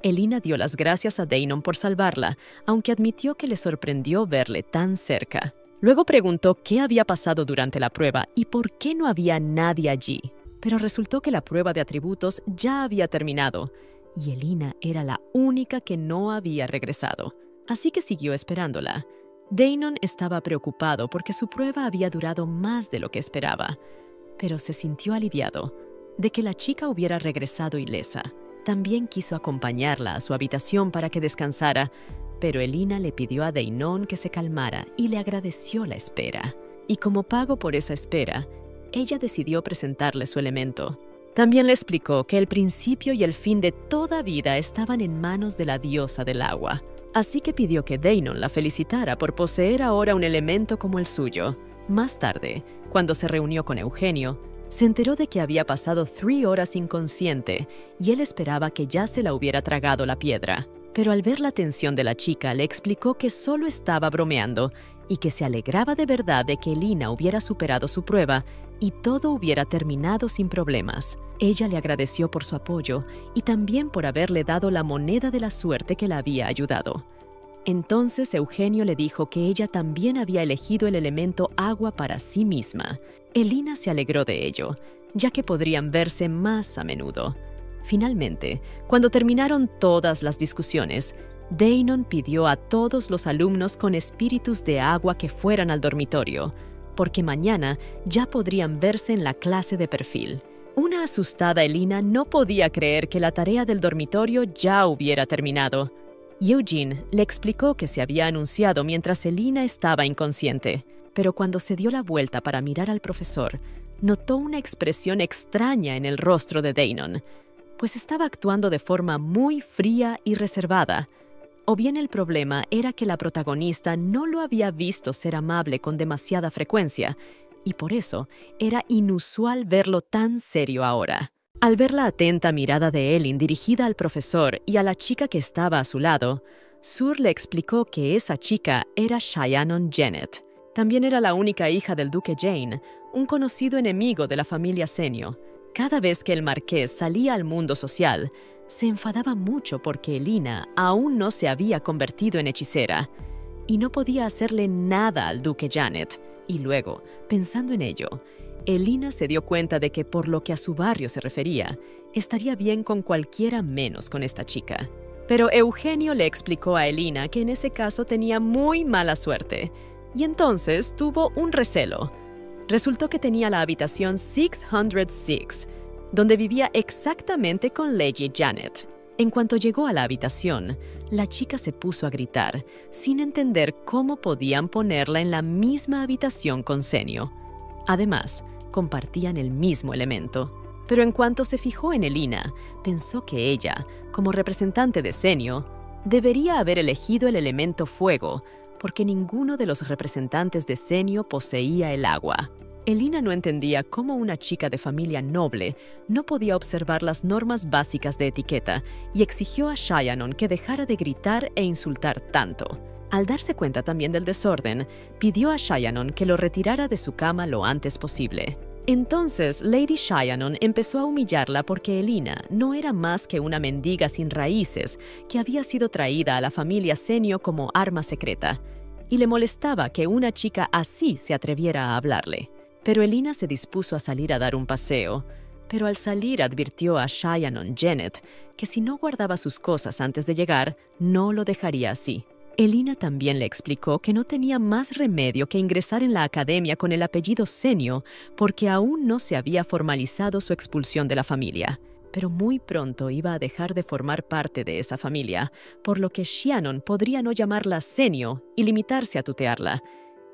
S1: Elina dio las gracias a Danon por salvarla, aunque admitió que le sorprendió verle tan cerca. Luego preguntó qué había pasado durante la prueba y por qué no había nadie allí. Pero resultó que la prueba de atributos ya había terminado, y Elina era la única que no había regresado. Así que siguió esperándola. Danon estaba preocupado porque su prueba había durado más de lo que esperaba, pero se sintió aliviado de que la chica hubiera regresado ilesa. También quiso acompañarla a su habitación para que descansara, pero Elina le pidió a Danon que se calmara y le agradeció la espera. Y como pago por esa espera, ella decidió presentarle su elemento. También le explicó que el principio y el fin de toda vida estaban en manos de la diosa del agua. Así que pidió que Danon la felicitara por poseer ahora un elemento como el suyo. Más tarde, cuando se reunió con Eugenio, se enteró de que había pasado 3 horas inconsciente y él esperaba que ya se la hubiera tragado la piedra. Pero al ver la tensión de la chica, le explicó que solo estaba bromeando y que se alegraba de verdad de que Elina hubiera superado su prueba y todo hubiera terminado sin problemas. Ella le agradeció por su apoyo y también por haberle dado la moneda de la suerte que la había ayudado. Entonces Eugenio le dijo que ella también había elegido el elemento agua para sí misma. Elina se alegró de ello, ya que podrían verse más a menudo. Finalmente, cuando terminaron todas las discusiones, Danon pidió a todos los alumnos con espíritus de agua que fueran al dormitorio, porque mañana ya podrían verse en la clase de perfil. Una asustada Elina no podía creer que la tarea del dormitorio ya hubiera terminado. Eugene le explicó que se había anunciado mientras Elina estaba inconsciente, pero cuando se dio la vuelta para mirar al profesor, notó una expresión extraña en el rostro de Danon, pues estaba actuando de forma muy fría y reservada. O bien el problema era que la protagonista no lo había visto ser amable con demasiada frecuencia, y por eso era inusual verlo tan serio ahora. Al ver la atenta mirada de Elin dirigida al profesor y a la chica que estaba a su lado, Sur le explicó que esa chica era Chyannon Jennett. También era la única hija del duque Jane, un conocido enemigo de la familia Senio. Cada vez que el marqués salía al mundo social, se enfadaba mucho porque Elina aún no se había convertido en hechicera y no podía hacerle nada al duque Janet. Y luego, pensando en ello, Elina se dio cuenta de que por lo que a su barrio se refería, estaría bien con cualquiera menos con esta chica. Pero Eugenio le explicó a Elina que en ese caso tenía muy mala suerte, y entonces tuvo un recelo. Resultó que tenía la habitación 606, donde vivía exactamente con Lady Janet. En cuanto llegó a la habitación, la chica se puso a gritar, sin entender cómo podían ponerla en la misma habitación con Senio. Además, compartían el mismo elemento. Pero en cuanto se fijó en Elina, pensó que ella, como representante de Senio, Debería haber elegido el elemento fuego, porque ninguno de los representantes de Senio poseía el agua. Elina no entendía cómo una chica de familia noble no podía observar las normas básicas de etiqueta y exigió a Rhiannon que dejara de gritar e insultar tanto. Al darse cuenta también del desorden, pidió a Rhiannon que lo retirara de su cama lo antes posible. Entonces, Lady Rhiannon empezó a humillarla porque Elina no era más que una mendiga sin raíces que había sido traída a la familia Senio como arma secreta, y le molestaba que una chica así se atreviera a hablarle. Pero Elina se dispuso a salir a dar un paseo, pero al salir advirtió a Rhiannon Jennett que si no guardaba sus cosas antes de llegar, no lo dejaría así. Elina también le explicó que no tenía más remedio que ingresar en la academia con el apellido Senio porque aún no se había formalizado su expulsión de la familia. Pero muy pronto iba a dejar de formar parte de esa familia, por lo que Rhiannon podría no llamarla Senio y limitarse a tutearla.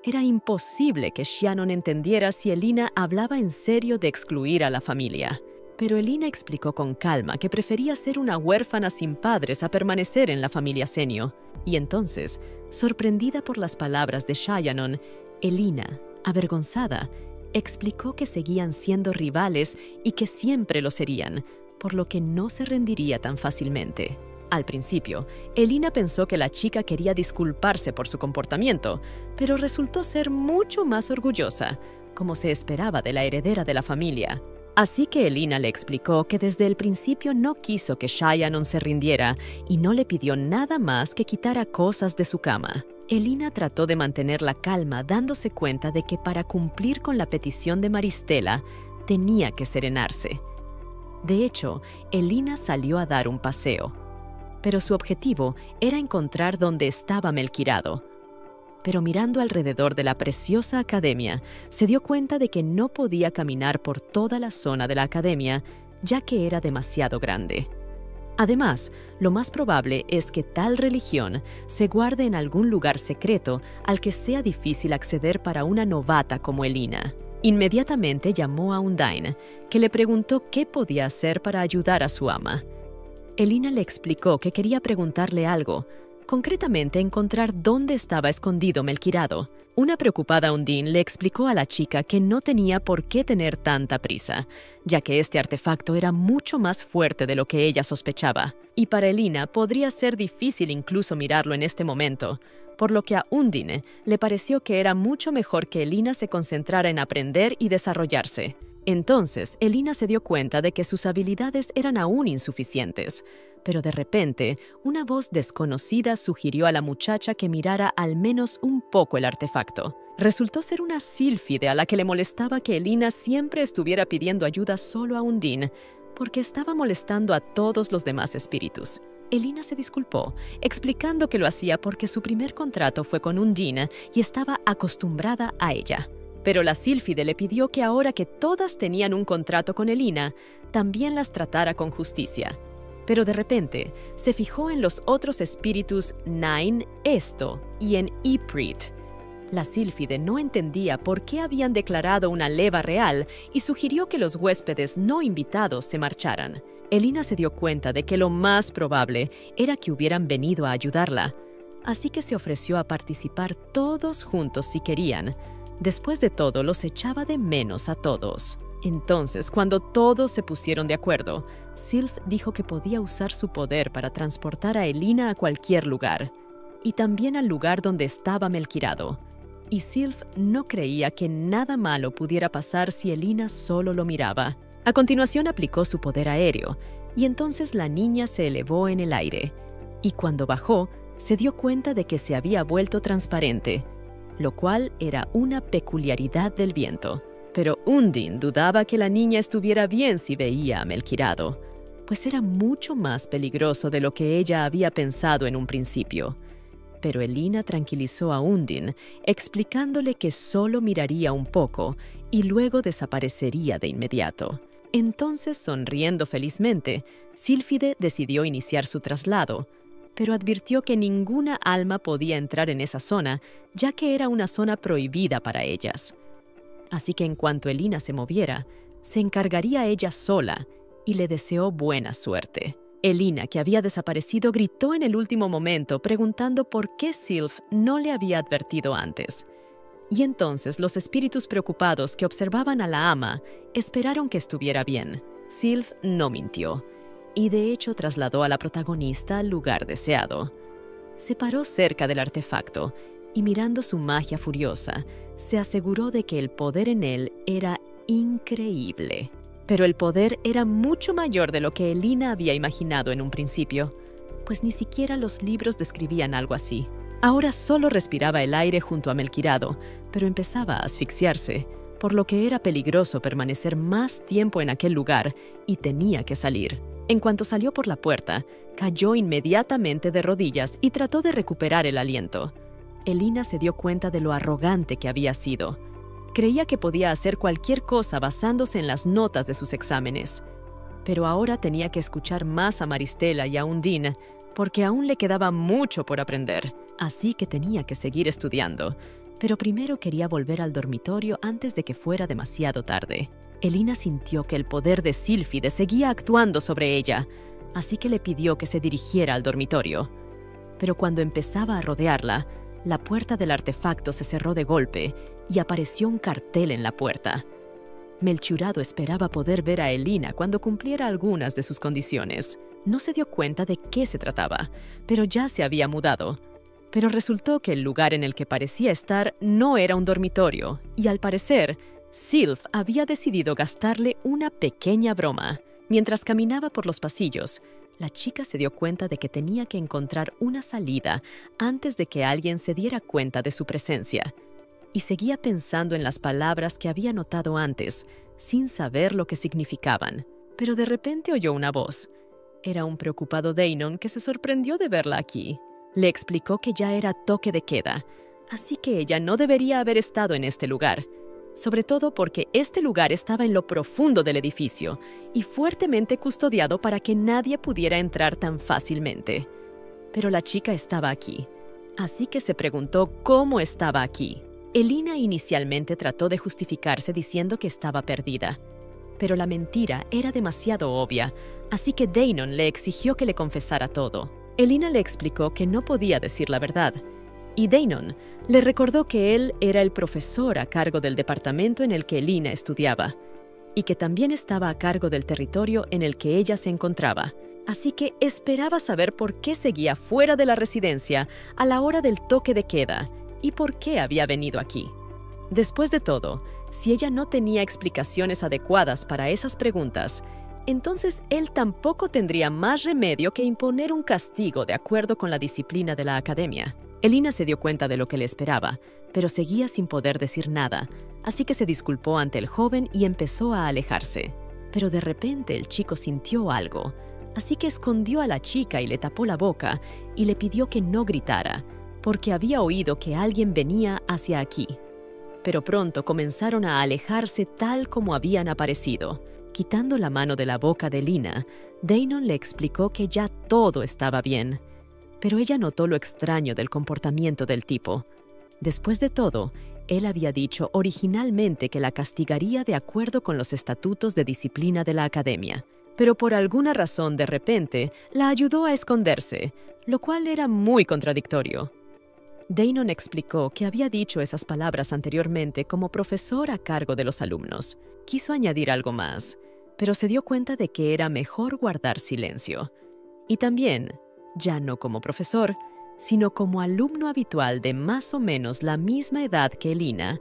S1: Era imposible que Rhiannon entendiera si Elina hablaba en serio de excluir a la familia. Pero Elina explicó con calma que prefería ser una huérfana sin padres a permanecer en la familia Senio. Y entonces, sorprendida por las palabras de Rhiannon, Elina, avergonzada, explicó que seguían siendo rivales y que siempre lo serían, por lo que no se rendiría tan fácilmente. Al principio, Elina pensó que la chica quería disculparse por su comportamiento, pero resultó ser mucho más orgullosa, como se esperaba de la heredera de la familia. Así que Elina le explicó que desde el principio no quiso que Rhiannon se rindiera y no le pidió nada más que quitara cosas de su cama. Elina trató de mantener la calma, dándose cuenta de que para cumplir con la petición de Maristela, tenía que serenarse. De hecho, Elina salió a dar un paseo, pero su objetivo era encontrar dónde estaba Melquirado. Pero mirando alrededor de la preciosa academia, se dio cuenta de que no podía caminar por toda la zona de la academia, ya que era demasiado grande. Además, lo más probable es que tal religión se guarde en algún lugar secreto al que sea difícil acceder para una novata como Elina. Inmediatamente llamó a Undyne, que le preguntó qué podía hacer para ayudar a su ama. Elina le explicó que quería preguntarle algo, concretamente encontrar dónde estaba escondido Melquirado. Una preocupada Undine le explicó a la chica que no tenía por qué tener tanta prisa, ya que este artefacto era mucho más fuerte de lo que ella sospechaba, y para Elina podría ser difícil incluso mirarlo en este momento, por lo que a Undine le pareció que era mucho mejor que Elina se concentrara en aprender y desarrollarse. Entonces, Elina se dio cuenta de que sus habilidades eran aún insuficientes, pero de repente, una voz desconocida sugirió a la muchacha que mirara al menos un poco el artefacto. Resultó ser una sílfide a la que le molestaba que Elina siempre estuviera pidiendo ayuda solo a Undine, porque estaba molestando a todos los demás espíritus. Elina se disculpó, explicando que lo hacía porque su primer contrato fue con Undine y estaba acostumbrada a ella. Pero la sílfide le pidió que ahora que todas tenían un contrato con Elina, también las tratara con justicia. Pero de repente, se fijó en los otros espíritus Nine, Esto y en Iprit. La sílfide no entendía por qué habían declarado una leva real y sugirió que los huéspedes no invitados se marcharan. Elina se dio cuenta de que lo más probable era que hubieran venido a ayudarla, así que se ofreció a participar todos juntos si querían. Después de todo, los echaba de menos a todos. Entonces, cuando todos se pusieron de acuerdo, Sylph dijo que podía usar su poder para transportar a Elina a cualquier lugar, y también al lugar donde estaba Melquirado. Y Sylph no creía que nada malo pudiera pasar si Elina solo lo miraba. A continuación aplicó su poder aéreo, y entonces la niña se elevó en el aire, y cuando bajó, se dio cuenta de que se había vuelto transparente, lo cual era una peculiaridad del viento. Pero Undine dudaba que la niña estuviera bien si veía a Melquirado, pues era mucho más peligroso de lo que ella había pensado en un principio. Pero Elina tranquilizó a Undine, explicándole que solo miraría un poco y luego desaparecería de inmediato. Entonces, sonriendo felizmente, Sílfide decidió iniciar su traslado, pero advirtió que ninguna alma podía entrar en esa zona, ya que era una zona prohibida para ellas. Así que en cuanto Elina se moviera, se encargaría ella sola y le deseó buena suerte. Elina, que había desaparecido, gritó en el último momento preguntando por qué Sylph no le había advertido antes. Y entonces los espíritus preocupados que observaban a la ama esperaron que estuviera bien. Sylph no mintió, y de hecho trasladó a la protagonista al lugar deseado. Se paró cerca del artefacto y mirando su magia furiosa, se aseguró de que el poder en él era increíble. Pero el poder era mucho mayor de lo que Elina había imaginado en un principio, pues ni siquiera los libros describían algo así. Ahora solo respiraba el aire junto a Melquirado, pero empezaba a asfixiarse, por lo que era peligroso permanecer más tiempo en aquel lugar y tenía que salir. En cuanto salió por la puerta, cayó inmediatamente de rodillas y trató de recuperar el aliento. Elina se dio cuenta de lo arrogante que había sido. Creía que podía hacer cualquier cosa basándose en las notas de sus exámenes. Pero ahora tenía que escuchar más a Maristela y a Undine, porque aún le quedaba mucho por aprender. Así que tenía que seguir estudiando. Pero primero quería volver al dormitorio antes de que fuera demasiado tarde. Elina sintió que el poder de Sílfide seguía actuando sobre ella, así que le pidió que se dirigiera al dormitorio. Pero cuando empezaba a rodearla, la puerta del artefacto se cerró de golpe y apareció un cartel en la puerta. Melchurado esperaba poder ver a Elina cuando cumpliera algunas de sus condiciones. No se dio cuenta de qué se trataba, pero ya se había mudado. Pero resultó que el lugar en el que parecía estar no era un dormitorio, y al parecer, Sylph había decidido gastarle una pequeña broma. Mientras caminaba por los pasillos, la chica se dio cuenta de que tenía que encontrar una salida antes de que alguien se diera cuenta de su presencia. Y seguía pensando en las palabras que había notado antes, sin saber lo que significaban. Pero de repente oyó una voz. Era un preocupado Danon que se sorprendió de verla aquí. Le explicó que ya era toque de queda, así que ella no debería haber estado en este lugar. Sobre todo porque este lugar estaba en lo profundo del edificio y fuertemente custodiado para que nadie pudiera entrar tan fácilmente. Pero la chica estaba aquí, así que se preguntó cómo estaba aquí. Elina inicialmente trató de justificarse diciendo que estaba perdida, pero la mentira era demasiado obvia, así que Danon le exigió que le confesara todo. Elina le explicó que no podía decir la verdad, y Danon le recordó que él era el profesor a cargo del departamento en el que Elina estudiaba, y que también estaba a cargo del territorio en el que ella se encontraba. Así que esperaba saber por qué seguía fuera de la residencia a la hora del toque de queda y por qué había venido aquí. Después de todo, si ella no tenía explicaciones adecuadas para esas preguntas, entonces él tampoco tendría más remedio que imponer un castigo de acuerdo con la disciplina de la academia. Elina se dio cuenta de lo que le esperaba, pero seguía sin poder decir nada, así que se disculpó ante el joven y empezó a alejarse. Pero de repente el chico sintió algo, así que escondió a la chica y le tapó la boca y le pidió que no gritara, porque había oído que alguien venía hacia aquí. Pero pronto comenzaron a alejarse tal como habían aparecido. Quitando la mano de la boca de Elina, Danon le explicó que ya todo estaba bien. Pero ella notó lo extraño del comportamiento del tipo. Después de todo, él había dicho originalmente que la castigaría de acuerdo con los estatutos de disciplina de la academia. Pero por alguna razón, de repente, la ayudó a esconderse, lo cual era muy contradictorio. Danon explicó que había dicho esas palabras anteriormente como profesor a cargo de los alumnos. Quiso añadir algo más, pero se dio cuenta de que era mejor guardar silencio. Y también, ya no como profesor, sino como alumno habitual de más o menos la misma edad que Elina,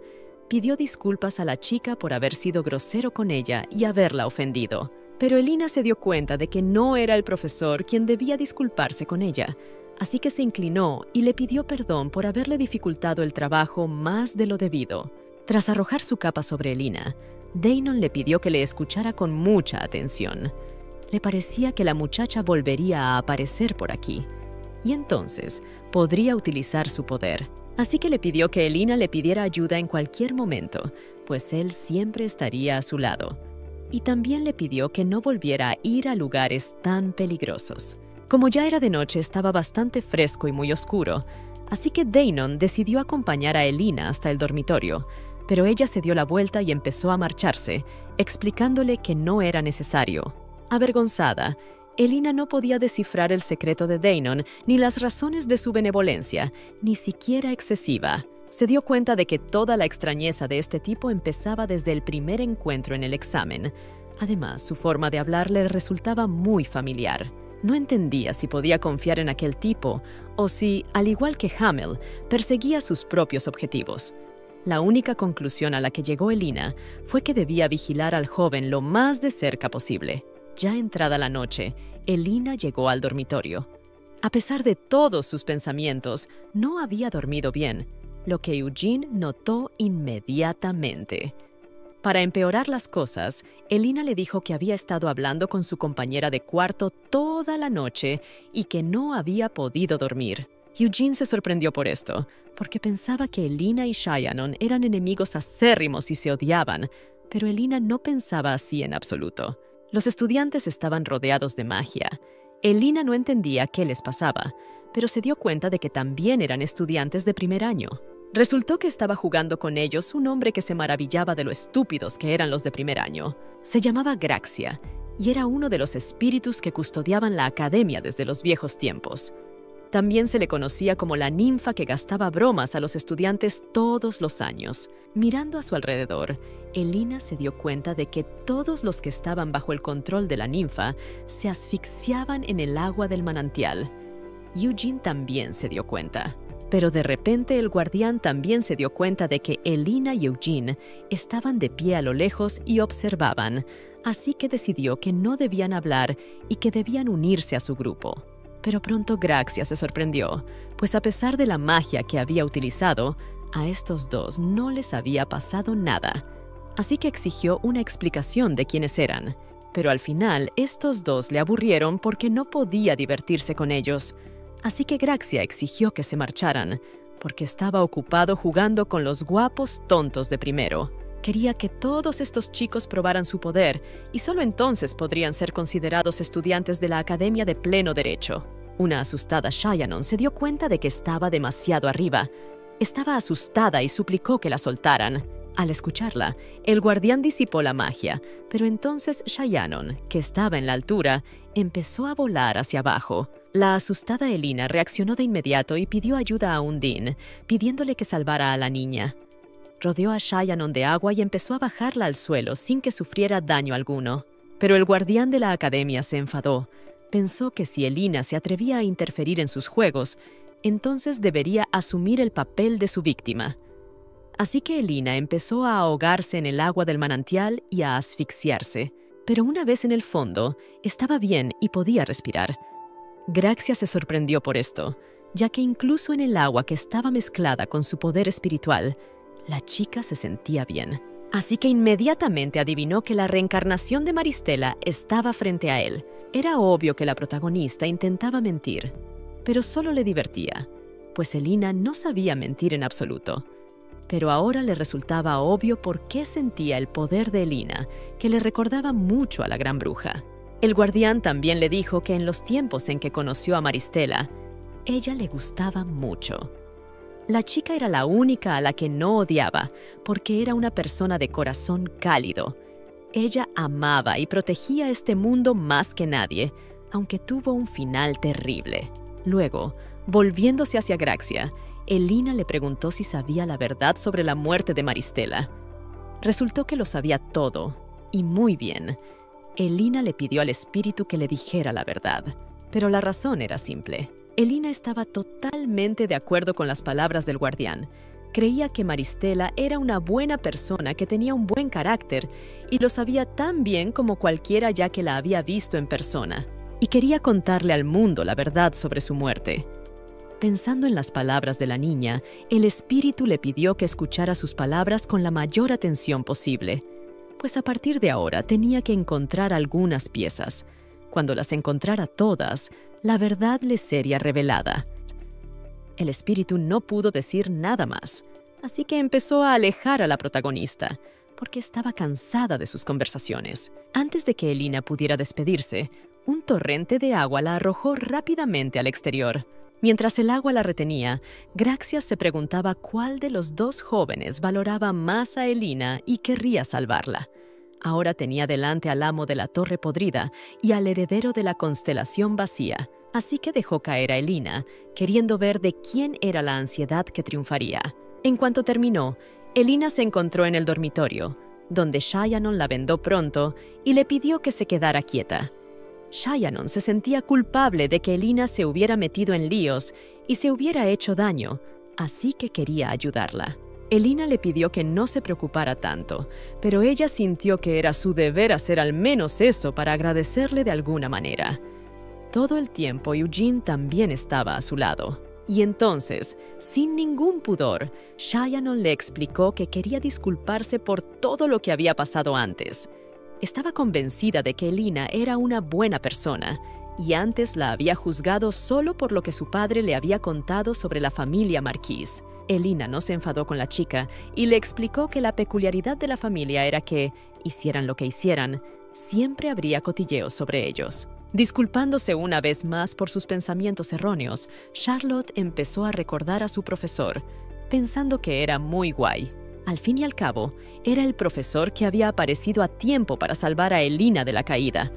S1: pidió disculpas a la chica por haber sido grosero con ella y haberla ofendido. Pero Elina se dio cuenta de que no era el profesor quien debía disculparse con ella, así que se inclinó y le pidió perdón por haberle dificultado el trabajo más de lo debido. Tras arrojar su capa sobre Elina, Danon le pidió que le escuchara con mucha atención. Le parecía que la muchacha volvería a aparecer por aquí, y entonces podría utilizar su poder. Así que le pidió que Elina le pidiera ayuda en cualquier momento, pues él siempre estaría a su lado. Y también le pidió que no volviera a ir a lugares tan peligrosos. Como ya era de noche, estaba bastante fresco y muy oscuro, así que Danon decidió acompañar a Elina hasta el dormitorio, pero ella se dio la vuelta y empezó a marcharse, explicándole que no era necesario. Avergonzada, Elina no podía descifrar el secreto de Danon ni las razones de su benevolencia, ni siquiera excesiva. Se dio cuenta de que toda la extrañeza de este tipo empezaba desde el primer encuentro en el examen. Además, su forma de hablar le resultaba muy familiar. No entendía si podía confiar en aquel tipo o si, al igual que Hamel, perseguía sus propios objetivos. La única conclusión a la que llegó Elina fue que debía vigilar al joven lo más de cerca posible. Ya entrada la noche, Elina llegó al dormitorio. A pesar de todos sus pensamientos, no había dormido bien, lo que Eugene notó inmediatamente. Para empeorar las cosas, Elina le dijo que había estado hablando con su compañera de cuarto toda la noche y que no había podido dormir. Eugene se sorprendió por esto, porque pensaba que Elina y Shannon eran enemigos acérrimos y se odiaban, pero Elina no pensaba así en absoluto. Los estudiantes estaban rodeados de magia. Elina no entendía qué les pasaba, pero se dio cuenta de que también eran estudiantes de primer año. Resultó que estaba jugando con ellos un hombre que se maravillaba de lo estúpidos que eran los de primer año. Se llamaba Graxia, y era uno de los espíritus que custodiaban la academia desde los viejos tiempos. También se le conocía como la ninfa que gastaba bromas a los estudiantes todos los años. Mirando a su alrededor, Elina se dio cuenta de que todos los que estaban bajo el control de la ninfa se asfixiaban en el agua del manantial. Eugene también se dio cuenta. Pero de repente el guardián también se dio cuenta de que Elina y Eugene estaban de pie a lo lejos y observaban, así que decidió que no debían hablar y que debían unirse a su grupo. Pero pronto Graxia se sorprendió, pues a pesar de la magia que había utilizado, a estos dos no les había pasado nada. Así que exigió una explicación de quiénes eran. Pero al final, estos dos le aburrieron porque no podía divertirse con ellos. Así que Graxia exigió que se marcharan, porque estaba ocupado jugando con los guapos tontos de primero. Quería que todos estos chicos probaran su poder, y solo entonces podrían ser considerados estudiantes de la academia de pleno derecho. Una asustada Shannon se dio cuenta de que estaba demasiado arriba. Estaba asustada y suplicó que la soltaran. Al escucharla, el guardián disipó la magia, pero entonces Shannon, que estaba en la altura, empezó a volar hacia abajo. La asustada Elina reaccionó de inmediato y pidió ayuda a Undine, pidiéndole que salvara a la niña. Rodeó a Shannon de agua y empezó a bajarla al suelo sin que sufriera daño alguno. Pero el guardián de la academia se enfadó. Pensó que si Elina se atrevía a interferir en sus juegos, entonces debería asumir el papel de su víctima. Así que Elina empezó a ahogarse en el agua del manantial y a asfixiarse. Pero una vez en el fondo, estaba bien y podía respirar. Graxia se sorprendió por esto, ya que incluso en el agua que estaba mezclada con su poder espiritual, la chica se sentía bien. Así que inmediatamente adivinó que la reencarnación de Maristela estaba frente a él. Era obvio que la protagonista intentaba mentir, pero solo le divertía, pues Elina no sabía mentir en absoluto. Pero ahora le resultaba obvio por qué sentía el poder de Elina, que le recordaba mucho a la gran bruja. El guardián también le dijo que en los tiempos en que conoció a Maristela, ella le gustaba mucho. La chica era la única a la que no odiaba, porque era una persona de corazón cálido. Ella amaba y protegía este mundo más que nadie, aunque tuvo un final terrible. Luego, volviéndose hacia Graxia, Elina le preguntó si sabía la verdad sobre la muerte de Maristela. Resultó que lo sabía todo, y muy bien. Elina le pidió al espíritu que le dijera la verdad, pero la razón era simple. Elina estaba totalmente de acuerdo con las palabras del guardián. Creía que Maristela era una buena persona que tenía un buen carácter y lo sabía tan bien como cualquiera ya que la había visto en persona. Y quería contarle al mundo la verdad sobre su muerte. Pensando en las palabras de la niña, el espíritu le pidió que escuchara sus palabras con la mayor atención posible, pues a partir de ahora tenía que encontrar algunas piezas. Cuando las encontrara todas, la verdad le sería revelada. El espíritu no pudo decir nada más, así que empezó a alejar a la protagonista, porque estaba cansada de sus conversaciones. Antes de que Elina pudiera despedirse, un torrente de agua la arrojó rápidamente al exterior. Mientras el agua la retenía, Graxia se preguntaba cuál de los dos jóvenes valoraba más a Elina y querría salvarla. Ahora tenía delante al amo de la Torre Podrida y al heredero de la constelación vacía, así que dejó caer a Elina, queriendo ver de quién era la ansiedad que triunfaría. En cuanto terminó, Elina se encontró en el dormitorio, donde Shayanon la vendó pronto y le pidió que se quedara quieta. Shayanon se sentía culpable de que Elina se hubiera metido en líos y se hubiera hecho daño, así que quería ayudarla. Elina le pidió que no se preocupara tanto, pero ella sintió que era su deber hacer al menos eso para agradecerle de alguna manera. Todo el tiempo Eugene también estaba a su lado. Y entonces, sin ningún pudor, Shayanon le explicó que quería disculparse por todo lo que había pasado antes. Estaba convencida de que Elina era una buena persona, y antes la había juzgado solo por lo que su padre le había contado sobre la familia Marquis. Elina no se enfadó con la chica y le explicó que la peculiaridad de la familia era que, hicieran lo que hicieran, siempre habría cotilleos sobre ellos. Disculpándose una vez más por sus pensamientos erróneos, Charlotte empezó a recordar a su profesor, pensando que era muy guay. Al fin y al cabo, era el profesor que había aparecido a tiempo para salvar a Elina de la caída,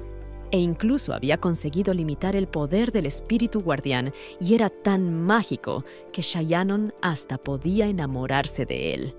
S1: e incluso había conseguido limitar el poder del espíritu guardián, y era tan mágico que Shayanon hasta podía enamorarse de él.